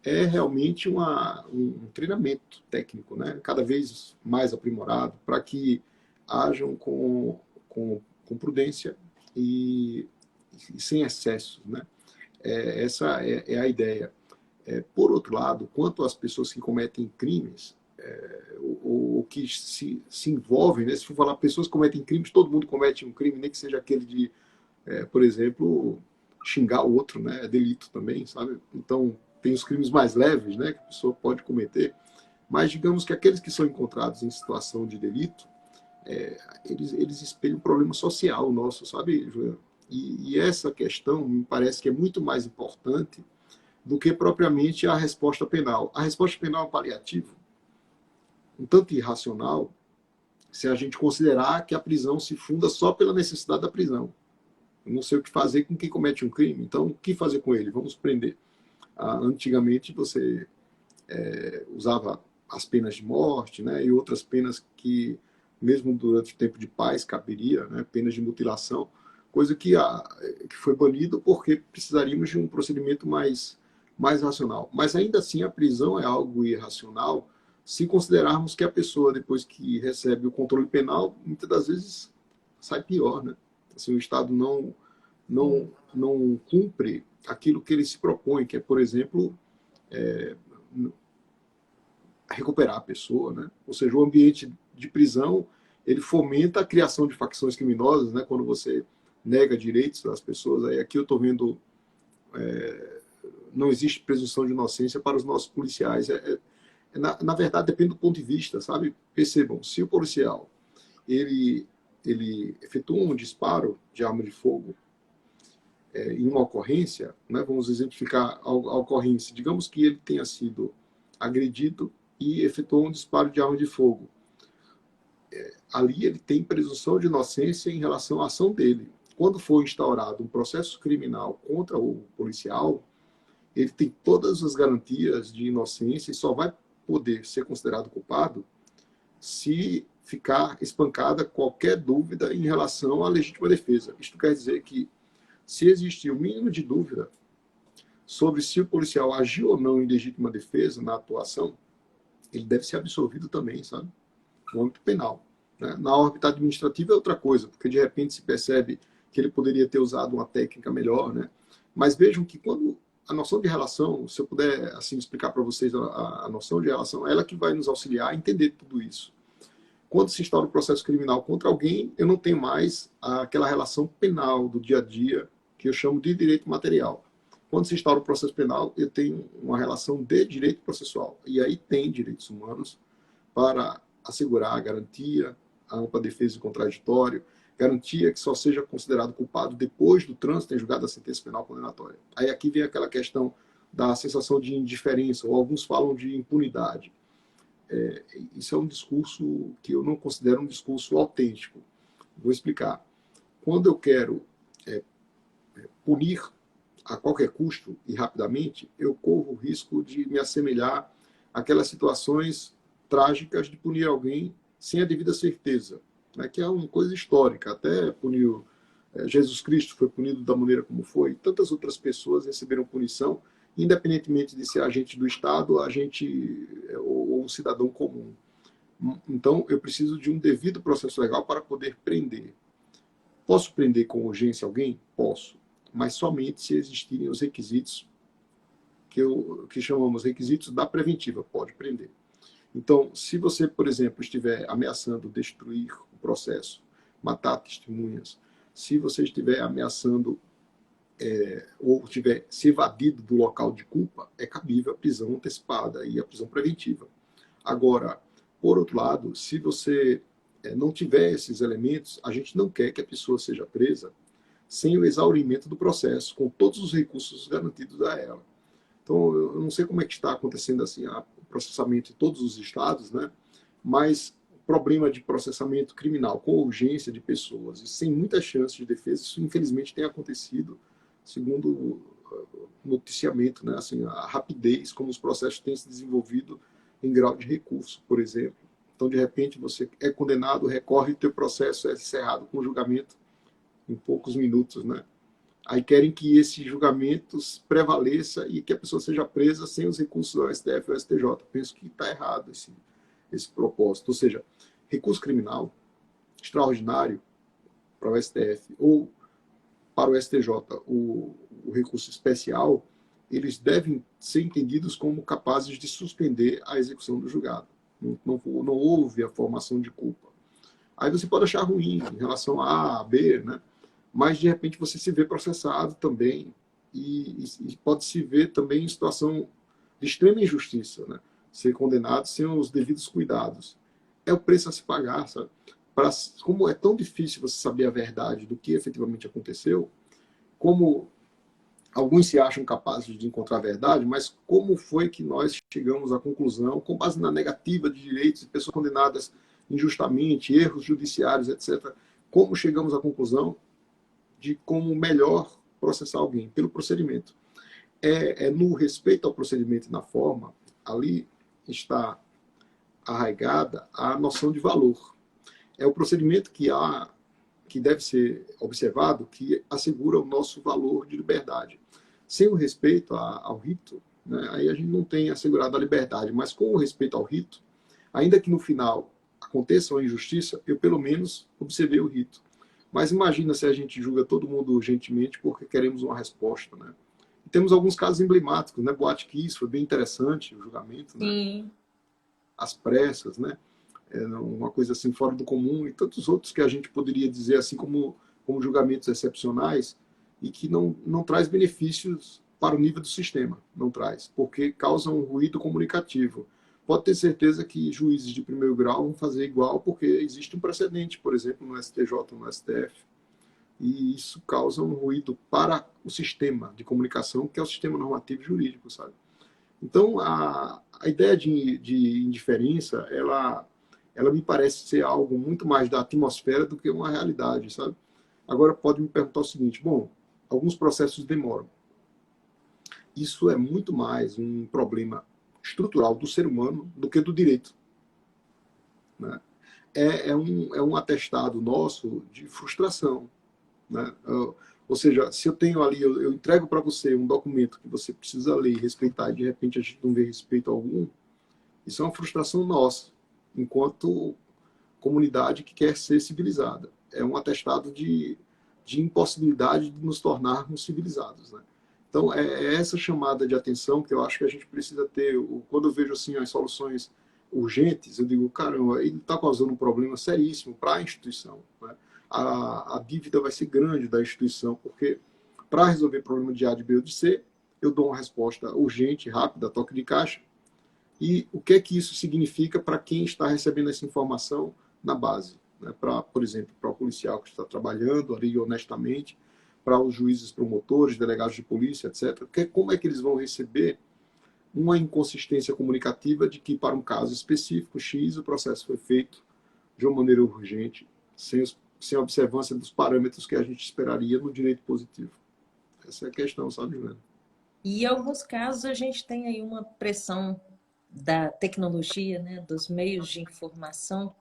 é realmente um treinamento técnico, né? Cada vez mais aprimorado, para que ajam com prudência e sem excessos. Né? Essa é a ideia. Por outro lado, quanto às pessoas que cometem crimes, ou que se envolvem, né? Se for falar pessoas que cometem crimes, todo mundo comete um crime, nem que seja aquele de, por exemplo, xingar o outro, né? É delito também, sabe? Então, tem os crimes mais leves, né? Que a pessoa pode cometer, mas digamos que aqueles que são encontrados em situação de delito, eles espelham um problema social nosso, sabe, Juliano? E essa questão me parece que é muito mais importante do que propriamente a resposta penal. A resposta penal é um paliativo, um tanto irracional, se a gente considerar que a prisão se funda só pela necessidade da prisão. Eu não sei o que fazer com quem comete um crime, então o que fazer com ele? Vamos prender. Antigamente você usava as penas de morte, né, e outras penas que, mesmo durante o tempo de paz, caberia, né, penas de mutilação, coisa que foi banido porque precisaríamos de um procedimento mais racional. Mas ainda assim a prisão é algo irracional se considerarmos que a pessoa, depois que recebe o controle penal, muitas das vezes sai pior. Né? Assim, o Estado não cumpre aquilo que ele se propõe, que é, por exemplo, recuperar a pessoa. Né? Ou seja, o ambiente de prisão ele fomenta a criação de facções criminosas, né? Quando você nega direitos das pessoas. Aí aqui eu estou vendo, não existe presunção de inocência para os nossos policiais. Na verdade, depende do ponto de vista, sabe? Percebam, se o policial ele efetua um disparo de arma de fogo em uma ocorrência, né? Vamos exemplificar a ocorrência. Digamos que ele tenha sido agredido e efetuou um disparo de arma de fogo. Ali ele tem presunção de inocência em relação à ação dele. Quando for instaurado um processo criminal contra o policial, ele tem todas as garantias de inocência e só vai poder ser considerado culpado se ficar espancada qualquer dúvida em relação à legítima defesa. Isto quer dizer que, se existir o mínimo de dúvida sobre se o policial agiu ou não em legítima defesa na atuação, ele deve ser absolvido também, sabe? No âmbito penal. Né? Na órbita administrativa é outra coisa, porque de repente se percebe que ele poderia ter usado uma técnica melhor, né? Mas vejam que quando a noção de relação, se eu puder assim explicar para vocês a noção de relação, é ela que vai nos auxiliar a entender tudo isso. Quando se instaura um processo criminal contra alguém, eu não tenho mais aquela relação penal do dia a dia, que eu chamo de direito material. Quando se instaura um processo penal, eu tenho uma relação de direito processual. E aí tem direitos humanos para assegurar a garantia, a ampla defesa e contraditório, garantia que só seja considerado culpado depois do trânsito em julgado da sentença penal condenatória. Aí aqui vem aquela questão da sensação de indiferença, ou alguns falam de impunidade. Isso é um discurso que eu não considero um discurso autêntico. Vou explicar. Quando eu quero punir a qualquer custo e rapidamente, eu corro o risco de me assemelhar àquelas situações trágicas de punir alguém sem a devida certeza, né, que é uma coisa histórica. Até puniu Jesus Cristo, foi punido da maneira como foi, tantas outras pessoas receberam punição, independentemente de ser agente do Estado, agente ou um cidadão comum. Então, eu preciso de um devido processo legal para poder prender. Posso prender com urgência alguém? Posso, mas somente se existirem os requisitos que chamamos requisitos da preventiva, pode prender. Então, se você, por exemplo, estiver ameaçando destruir o processo, matar testemunhas, se você estiver ameaçando ou tiver se evadido do local de culpa, é cabível a prisão antecipada e a prisão preventiva. Agora, por outro lado, se você não tiver esses elementos, a gente não quer que a pessoa seja presa sem o exaurimento do processo, com todos os recursos garantidos a ela. Então, eu não sei como é que está acontecendo assim o processamento em todos os estados, né? Mas o problema de processamento criminal com urgência de pessoas e sem muitas chances de defesa, isso infelizmente tem acontecido, segundo o noticiamento, né? Assim, a rapidez como os processos têm se desenvolvido em grau de recurso, por exemplo. Então, de repente, você é condenado, recorre, o teu processo é encerrado com julgamento em poucos minutos, né? Aí querem que esse julgamento prevaleça e que a pessoa seja presa sem os recursos do STF ou STJ. Penso que está errado esse propósito. Ou seja, recurso criminal extraordinário para o STF ou para o STJ, o recurso especial, eles devem ser entendidos como capazes de suspender a execução do julgado. Não houve a formação de culpa. Aí você pode achar ruim em relação a A, B, né? Mas de repente você se vê processado também e pode se ver também em situação de extrema injustiça, né? Ser condenado sem os devidos cuidados. É o preço a se pagar, sabe? Como é tão difícil você saber a verdade do que efetivamente aconteceu, como alguns se acham capazes de encontrar a verdade, mas como foi que nós chegamos à conclusão, com base na negativa de direitos de pessoas condenadas injustamente, erros judiciários, etc., como chegamos à conclusão de como melhor processar alguém? Pelo procedimento. No respeito ao procedimento e na forma, ali está arraigada a noção de valor. É o procedimento que deve ser observado, que assegura o nosso valor de liberdade. Sem o respeito ao rito, né, aí a gente não tem assegurado a liberdade, mas com o respeito ao rito, ainda que no final aconteça uma injustiça, eu pelo menos observei o rito. Mas imagina se a gente julga todo mundo urgentemente porque queremos uma resposta, né? E temos alguns casos emblemáticos, né? Boate Kiss, foi bem interessante o julgamento, né? Sim. As pressas, né? Uma coisa assim fora do comum, e tantos outros que a gente poderia dizer assim como como julgamentos excepcionais e que não traz benefícios para o nível do sistema, não traz, porque causa um ruído comunicativo. Pode ter certeza que juízes de primeiro grau vão fazer igual, porque existe um precedente, por exemplo, no STJ, no STF, e isso causa um ruído para o sistema de comunicação, que é o sistema normativo jurídico, sabe? Então, a ideia de indiferença, ela me parece ser algo muito mais da atmosfera do que uma realidade, sabe? Agora, pode me perguntar o seguinte, bom, alguns processos demoram. Isso é muito mais um problema estrutural do ser humano do que do direito, né? É um atestado nosso de frustração, né? Ou seja, se eu tenho ali, eu entrego para você um documento que você precisa ler e respeitar, e de repente a gente não vê respeito algum, isso é uma frustração nossa, enquanto comunidade que quer ser civilizada. É um atestado de impossibilidade de nos tornarmos civilizados, né? Então, é essa chamada de atenção que eu acho que a gente precisa ter. Quando eu vejo assim, as soluções urgentes, eu digo, caramba, ele está causando um problema seríssimo para a instituição, né? A dívida vai ser grande da instituição, porque para resolver problema de A, de B ou de C, eu dou uma resposta urgente, rápida, toque de caixa. E o que é que isso significa para quem está recebendo essa informação na base, né? Por exemplo, para o policial que está trabalhando ali honestamente, para os juízes promotores, delegados de polícia, etc. Como é que eles vão receber uma inconsistência comunicativa de que, para um caso específico, X, o processo foi feito de uma maneira urgente, sem observância dos parâmetros que a gente esperaria no direito positivo? Essa é a questão, sabe, Juliana? E em alguns casos a gente tem aí uma pressão da tecnologia, né, dos meios de informação,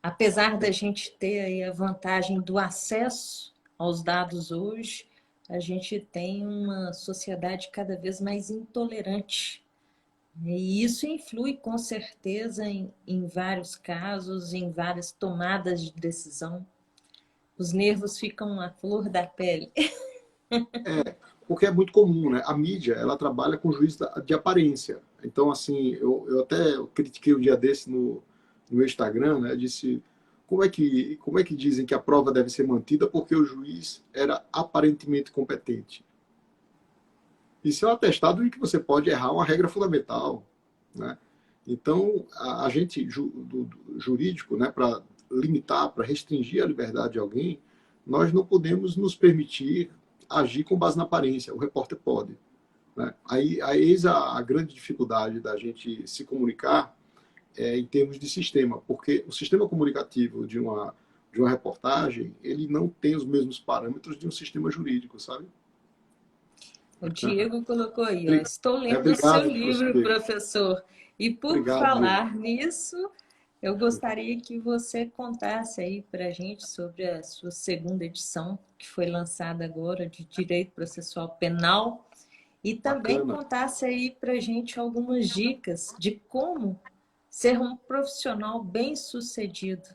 apesar da gente ter aí a vantagem do acesso aos dados hoje, a gente tem uma sociedade cada vez mais intolerante. E isso influi com certeza em vários casos, em várias tomadas de decisão. Os nervos ficam à flor da pele. Porque é muito comum, né? A mídia, ela trabalha com juízo de aparência. Então, assim, eu até critiquei um dia desse no meu Instagram, né? Eu disse, como é que dizem que a prova deve ser mantida porque o juiz era aparentemente competente? Isso é um atestado de que você pode errar uma regra fundamental, né? Então, a gente, do jurídico, né, para limitar, para restringir a liberdade de alguém, nós não podemos nos permitir agir com base na aparência. O repórter pode, né? Aí eis a grande dificuldade da gente se comunicar em termos de sistema, porque o sistema comunicativo de uma reportagem, ele não tem os mesmos parâmetros de um sistema jurídico, sabe? O Diego colocou aí, ó, estou lendo o seu Obrigado, professor livro, Diego. professor. E por Obrigado, Diego. falar nisso, eu gostaria que você contasse aí para a gente sobre a sua segunda edição, que foi lançada agora, de Direito Processual Penal, e também Bacana. contasse aí para a gente algumas dicas de como ser um profissional bem-sucedido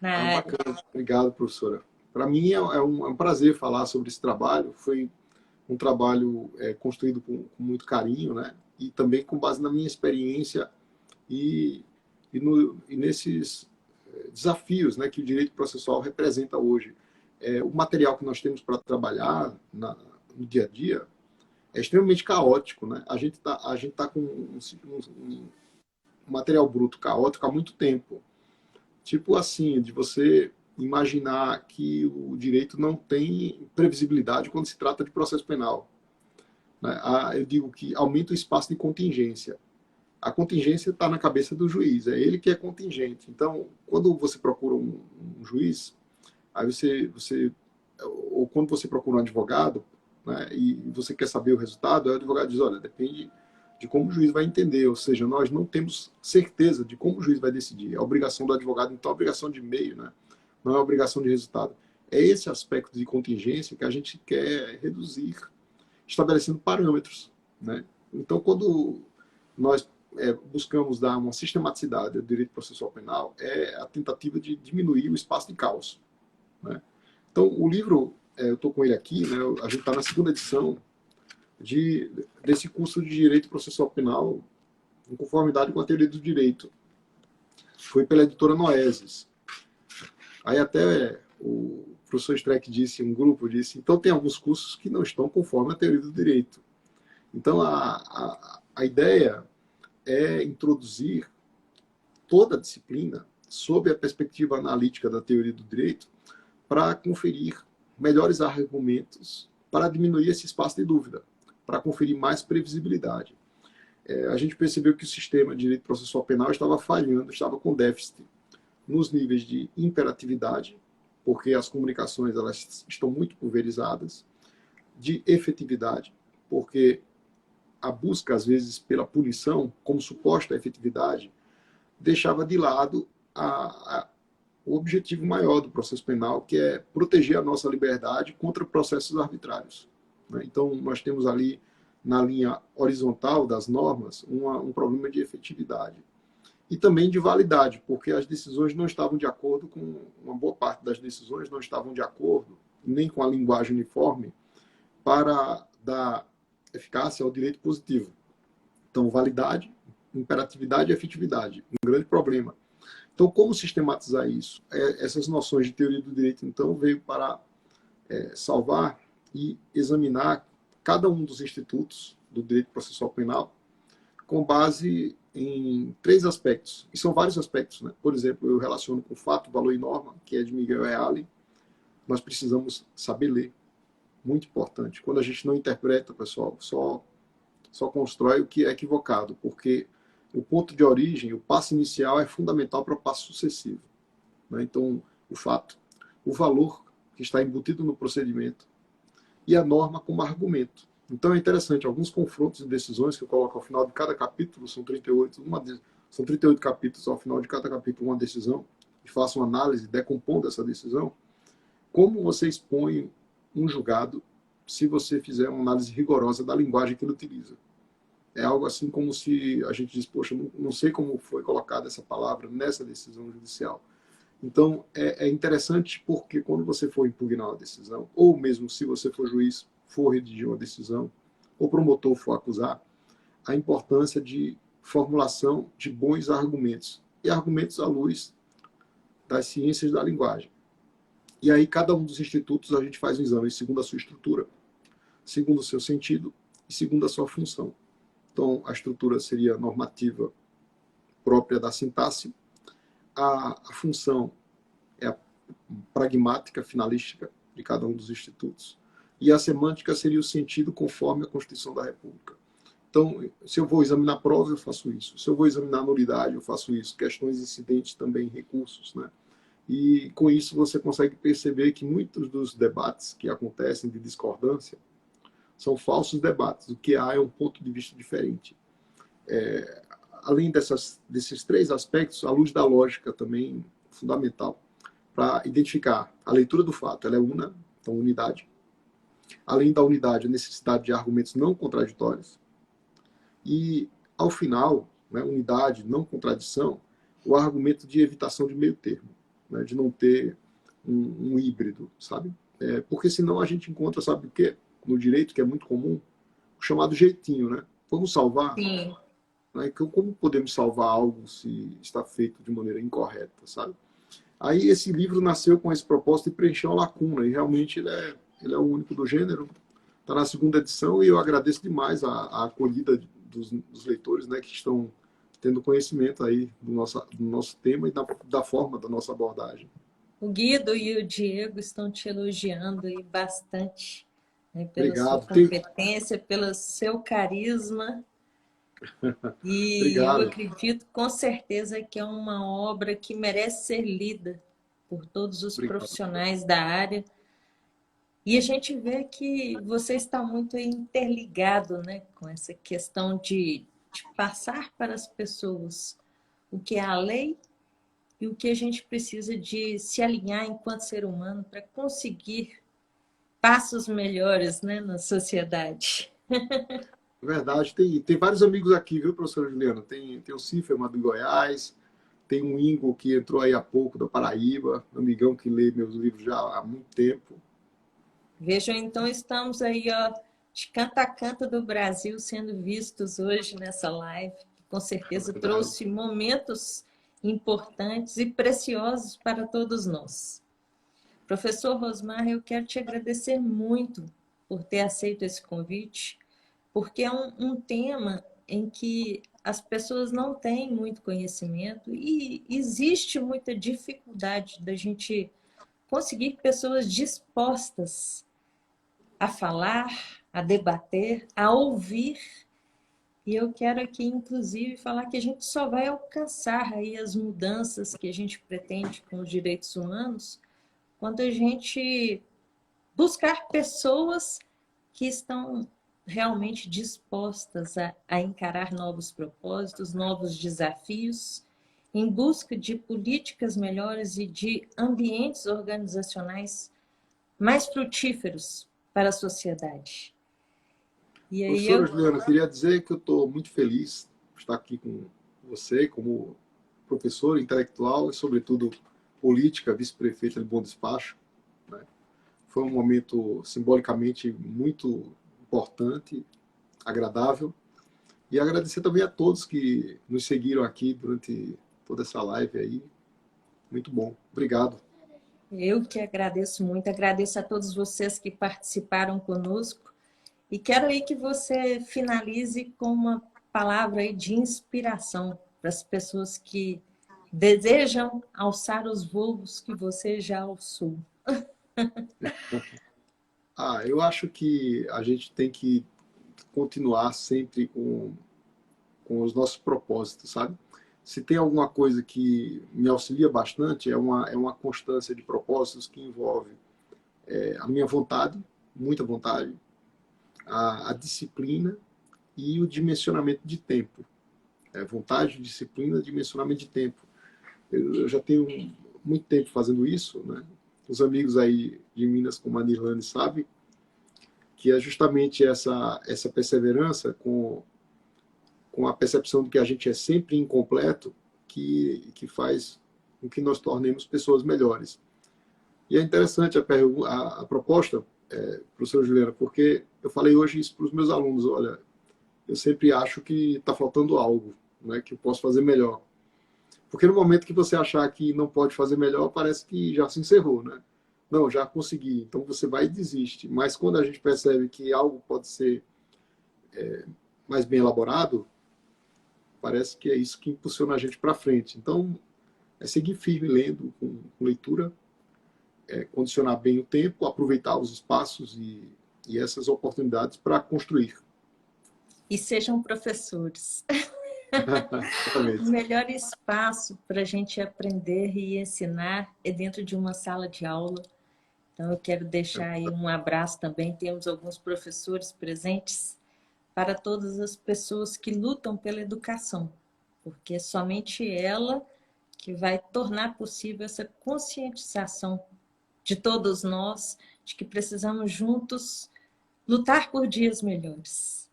na área. Bacana. Obrigado, professora. Para mim é um prazer falar sobre esse trabalho. Foi um trabalho construído com muito carinho, né? E também com base na minha experiência e nesses desafios, né, que o direito processual representa hoje. O material que nós temos para trabalhar no dia a dia é extremamente caótico, né? A gente tá com um material bruto caótico há muito tempo. Tipo assim, de você imaginar que o direito não tem previsibilidade quando se trata de processo penal, né? Eu digo que aumenta o espaço de contingência. A contingência está na cabeça do juiz, é ele que é contingente. Então, quando você procura um juiz, aí ou quando você procura um advogado, né, e você quer saber o resultado, aí o advogado diz, olha, depende de como o juiz vai entender, ou seja, nós não temos certeza de como o juiz vai decidir. É a obrigação do advogado, então, é a obrigação de meio, né? Não é a obrigação de resultado. É esse aspecto de contingência que a gente quer reduzir, estabelecendo parâmetros, né? Então, quando nós buscamos dar uma sistematicidade ao direito processual penal, é a tentativa de diminuir o espaço de caos, né? Então, o livro, eu estou com ele aqui, né? A gente está na segunda edição desse curso de Direito Processual Penal, em conformidade com a teoria do direito. Foi pela editora Noesis. Aí até o professor Streck disse, um grupo disse, então tem alguns cursos que não estão conforme a teoria do direito. Então, a ideia é introduzir toda a disciplina sob a perspectiva analítica da teoria do direito para conferir melhores argumentos para diminuir esse espaço de dúvida, para conferir mais previsibilidade. A gente percebeu que o sistema de direito processual penal estava falhando, estava com déficit nos níveis de imperatividade, porque as comunicações elas estão muito pulverizadas, de efetividade, porque a busca, às vezes, pela punição, como suposta efetividade, deixava de lado o objetivo maior do processo penal, que é proteger a nossa liberdade contra processos arbitrários. Então, nós temos ali, na linha horizontal das normas, um problema de efetividade. E também de validade, porque as decisões não estavam de acordo com, uma boa parte das decisões não estavam de acordo, nem com a linguagem uniforme, para dar eficácia ao direito positivo. Então, validade, imperatividade e efetividade, um grande problema. Então, como sistematizar isso? Essas noções de teoria do direito, então, veio para salvar e examinar cada um dos institutos do direito processual penal com base em 3 aspectos, e são vários aspectos, né? Por exemplo, eu relaciono com fato, valor e norma, que é de Miguel Reale. Nós precisamos saber ler, muito importante. Quando a gente não interpreta, pessoal, só constrói o que é equivocado, porque o ponto de origem, o passo inicial é fundamental para o passo sucessivo, né? Então, o fato, o valor que está embutido no procedimento e a norma como argumento. Então é interessante, alguns confrontos e decisões que eu coloco ao final de cada capítulo, são 38, são 38 capítulos, ao final de cada capítulo uma decisão, e faço uma análise decompondo essa decisão, como você expõe um julgado se você fizer uma análise rigorosa da linguagem que ele utiliza. É algo assim como se a gente diz, poxa, não sei como foi colocada essa palavra nessa decisão judicial. Então, é interessante porque quando você for impugnar uma decisão, ou mesmo se você for juiz, for redigir uma decisão, ou promotor for acusar, a importância de formulação de bons argumentos, e argumentos à luz das ciências da linguagem. E aí, cada um dos institutos, a gente faz um exame segundo a sua estrutura, segundo o seu sentido e segundo a sua função. Então, a estrutura seria normativa própria da sintaxe, a função é a pragmática, finalística de cada um dos institutos. E a semântica seria o sentido conforme a Constituição da República. Então, se eu vou examinar prova, eu faço isso. Se eu vou examinar nulidade, eu faço isso. Questões incidentes também, recursos, né? E com isso você consegue perceber que muitos dos debates que acontecem de discordância são falsos debates. O que há é um ponto de vista diferente. Além desses 3 aspectos, a luz da lógica também é fundamental para identificar a leitura do fato. Ela é una, então unidade. Além da unidade, a necessidade de argumentos não contraditórios. E, ao final, né, unidade, não contradição, o argumento de evitação de meio termo, né, de não ter um híbrido, sabe? Porque senão a gente encontra, sabe o quê? No direito, que é muito comum, o chamado jeitinho, né? Vamos salvar? Sim. Né? Como podemos salvar algo se está feito de maneira incorreta, sabe? Aí esse livro nasceu com esse propósito de preencher uma lacuna, e realmente ele é o único do gênero. Está na 2ª edição, e eu agradeço demais a acolhida dos leitores, né, que estão tendo conhecimento aí do nosso tema e da forma da nossa abordagem. O Guido e o Diego estão te elogiando aí bastante, né, pela Obrigado. sua competência, pelo seu carisma. E Obrigado. eu acredito com certeza que é uma obra que merece ser lida por todos os Obrigado. profissionais da área. E a gente vê que você está muito interligado, né, com essa questão de passar para as pessoas o que é a lei e o que a gente precisa de se alinhar enquanto ser humano para conseguir passos melhores, né, na sociedade. Verdade. Tem vários amigos aqui, viu, professora Juliana? Tem o Ciferman do Goiás, tem o Ingo, que entrou aí há pouco, da Paraíba, amigão que lê meus livros já há muito tempo. Vejam, então, estamos aí, ó, de canta a canta do Brasil sendo vistos hoje nessa live, que com certeza trouxe momentos importantes e preciosos para todos nós. Professor Rosmar, eu quero te agradecer muito por ter aceito esse convite, porque é um tema em que as pessoas não têm muito conhecimento e existe muita dificuldade da gente conseguir pessoas dispostas a falar, a debater, a ouvir. E eu quero aqui, inclusive, falar que a gente só vai alcançar aí as mudanças que a gente pretende com os direitos humanos quando a gente buscar pessoas que estão realmente dispostas a encarar novos propósitos, novos desafios, em busca de políticas melhores e de ambientes organizacionais mais frutíferos para a sociedade. E aí Professora Juliana, eu queria dizer que eu estou muito feliz de estar aqui com você como professor intelectual e, sobretudo, política, vice-prefeita de Bom Despacho, né? Foi um momento simbolicamente muito importante, agradável. E agradecer também a todos que nos seguiram aqui durante toda essa live aí. Muito bom. Obrigado. eu que agradeço muito, agradeço a todos vocês que participaram conosco e quero aí que você finalize com uma palavra aí de inspiração para as pessoas que desejam alçar os voos que você já alçou. Eu acho que a gente tem que continuar sempre com os nossos propósitos, sabe? Se tem alguma coisa que me auxilia bastante, é uma constância de propósitos que envolve a minha vontade, muita vontade, a disciplina e o dimensionamento de tempo. Vontade, disciplina, dimensionamento de tempo. Eu já tenho muito tempo fazendo isso, né? Os amigos aí de Minas, como a Nirlane, sabem que é justamente essa perseverança com a percepção de que a gente é sempre incompleto que faz com que nós tornemos pessoas melhores. E é interessante a proposta, professora Juliana, porque eu falei hoje isso para os meus alunos, olha, eu sempre acho que está faltando algo, né, que eu posso fazer melhor. Porque no momento que você achar que não pode fazer melhor, parece que já se encerrou, né? Não, já consegui. Então você vai e desiste. Mas quando a gente percebe que algo pode ser mais bem elaborado, parece que é isso que impulsiona a gente para frente. Então, é seguir firme lendo, com leitura, condicionar bem o tempo, aproveitar os espaços e essas oportunidades para construir. E sejam professores. O Exatamente. melhor espaço para a gente aprender e ensinar é dentro de uma sala de aula. Então, eu quero deixar aí um abraço também. Temos alguns professores presentes para todas as pessoas que lutam pela educação, porque é somente ela que vai tornar possível essa conscientização de todos nós, de que precisamos juntos lutar por dias melhores.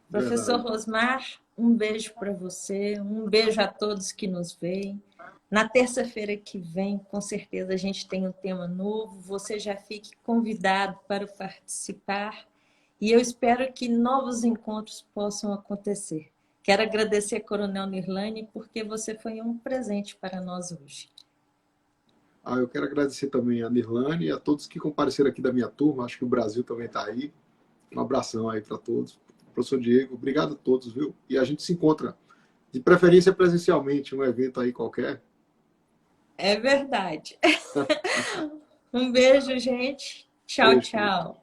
Professor Verdade. Rosmar, um beijo para você, um beijo a todos que nos veem. Na terça-feira que vem, com certeza, a gente tem um tema novo. Você já fique convidado para participar e eu espero que novos encontros possam acontecer. Quero agradecer a Coronel Nirlane porque você foi um presente para nós hoje. Eu quero agradecer também a Nirlane e a todos que compareceram aqui da minha turma. Acho que o Brasil também está aí. Um abração aí para todos. Professor Diego, obrigado a todos, viu? E a gente se encontra, de preferência presencialmente, um evento aí qualquer. É verdade. Um beijo, gente. Tchau, Beijo. tchau.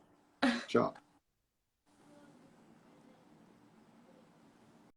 Tchau.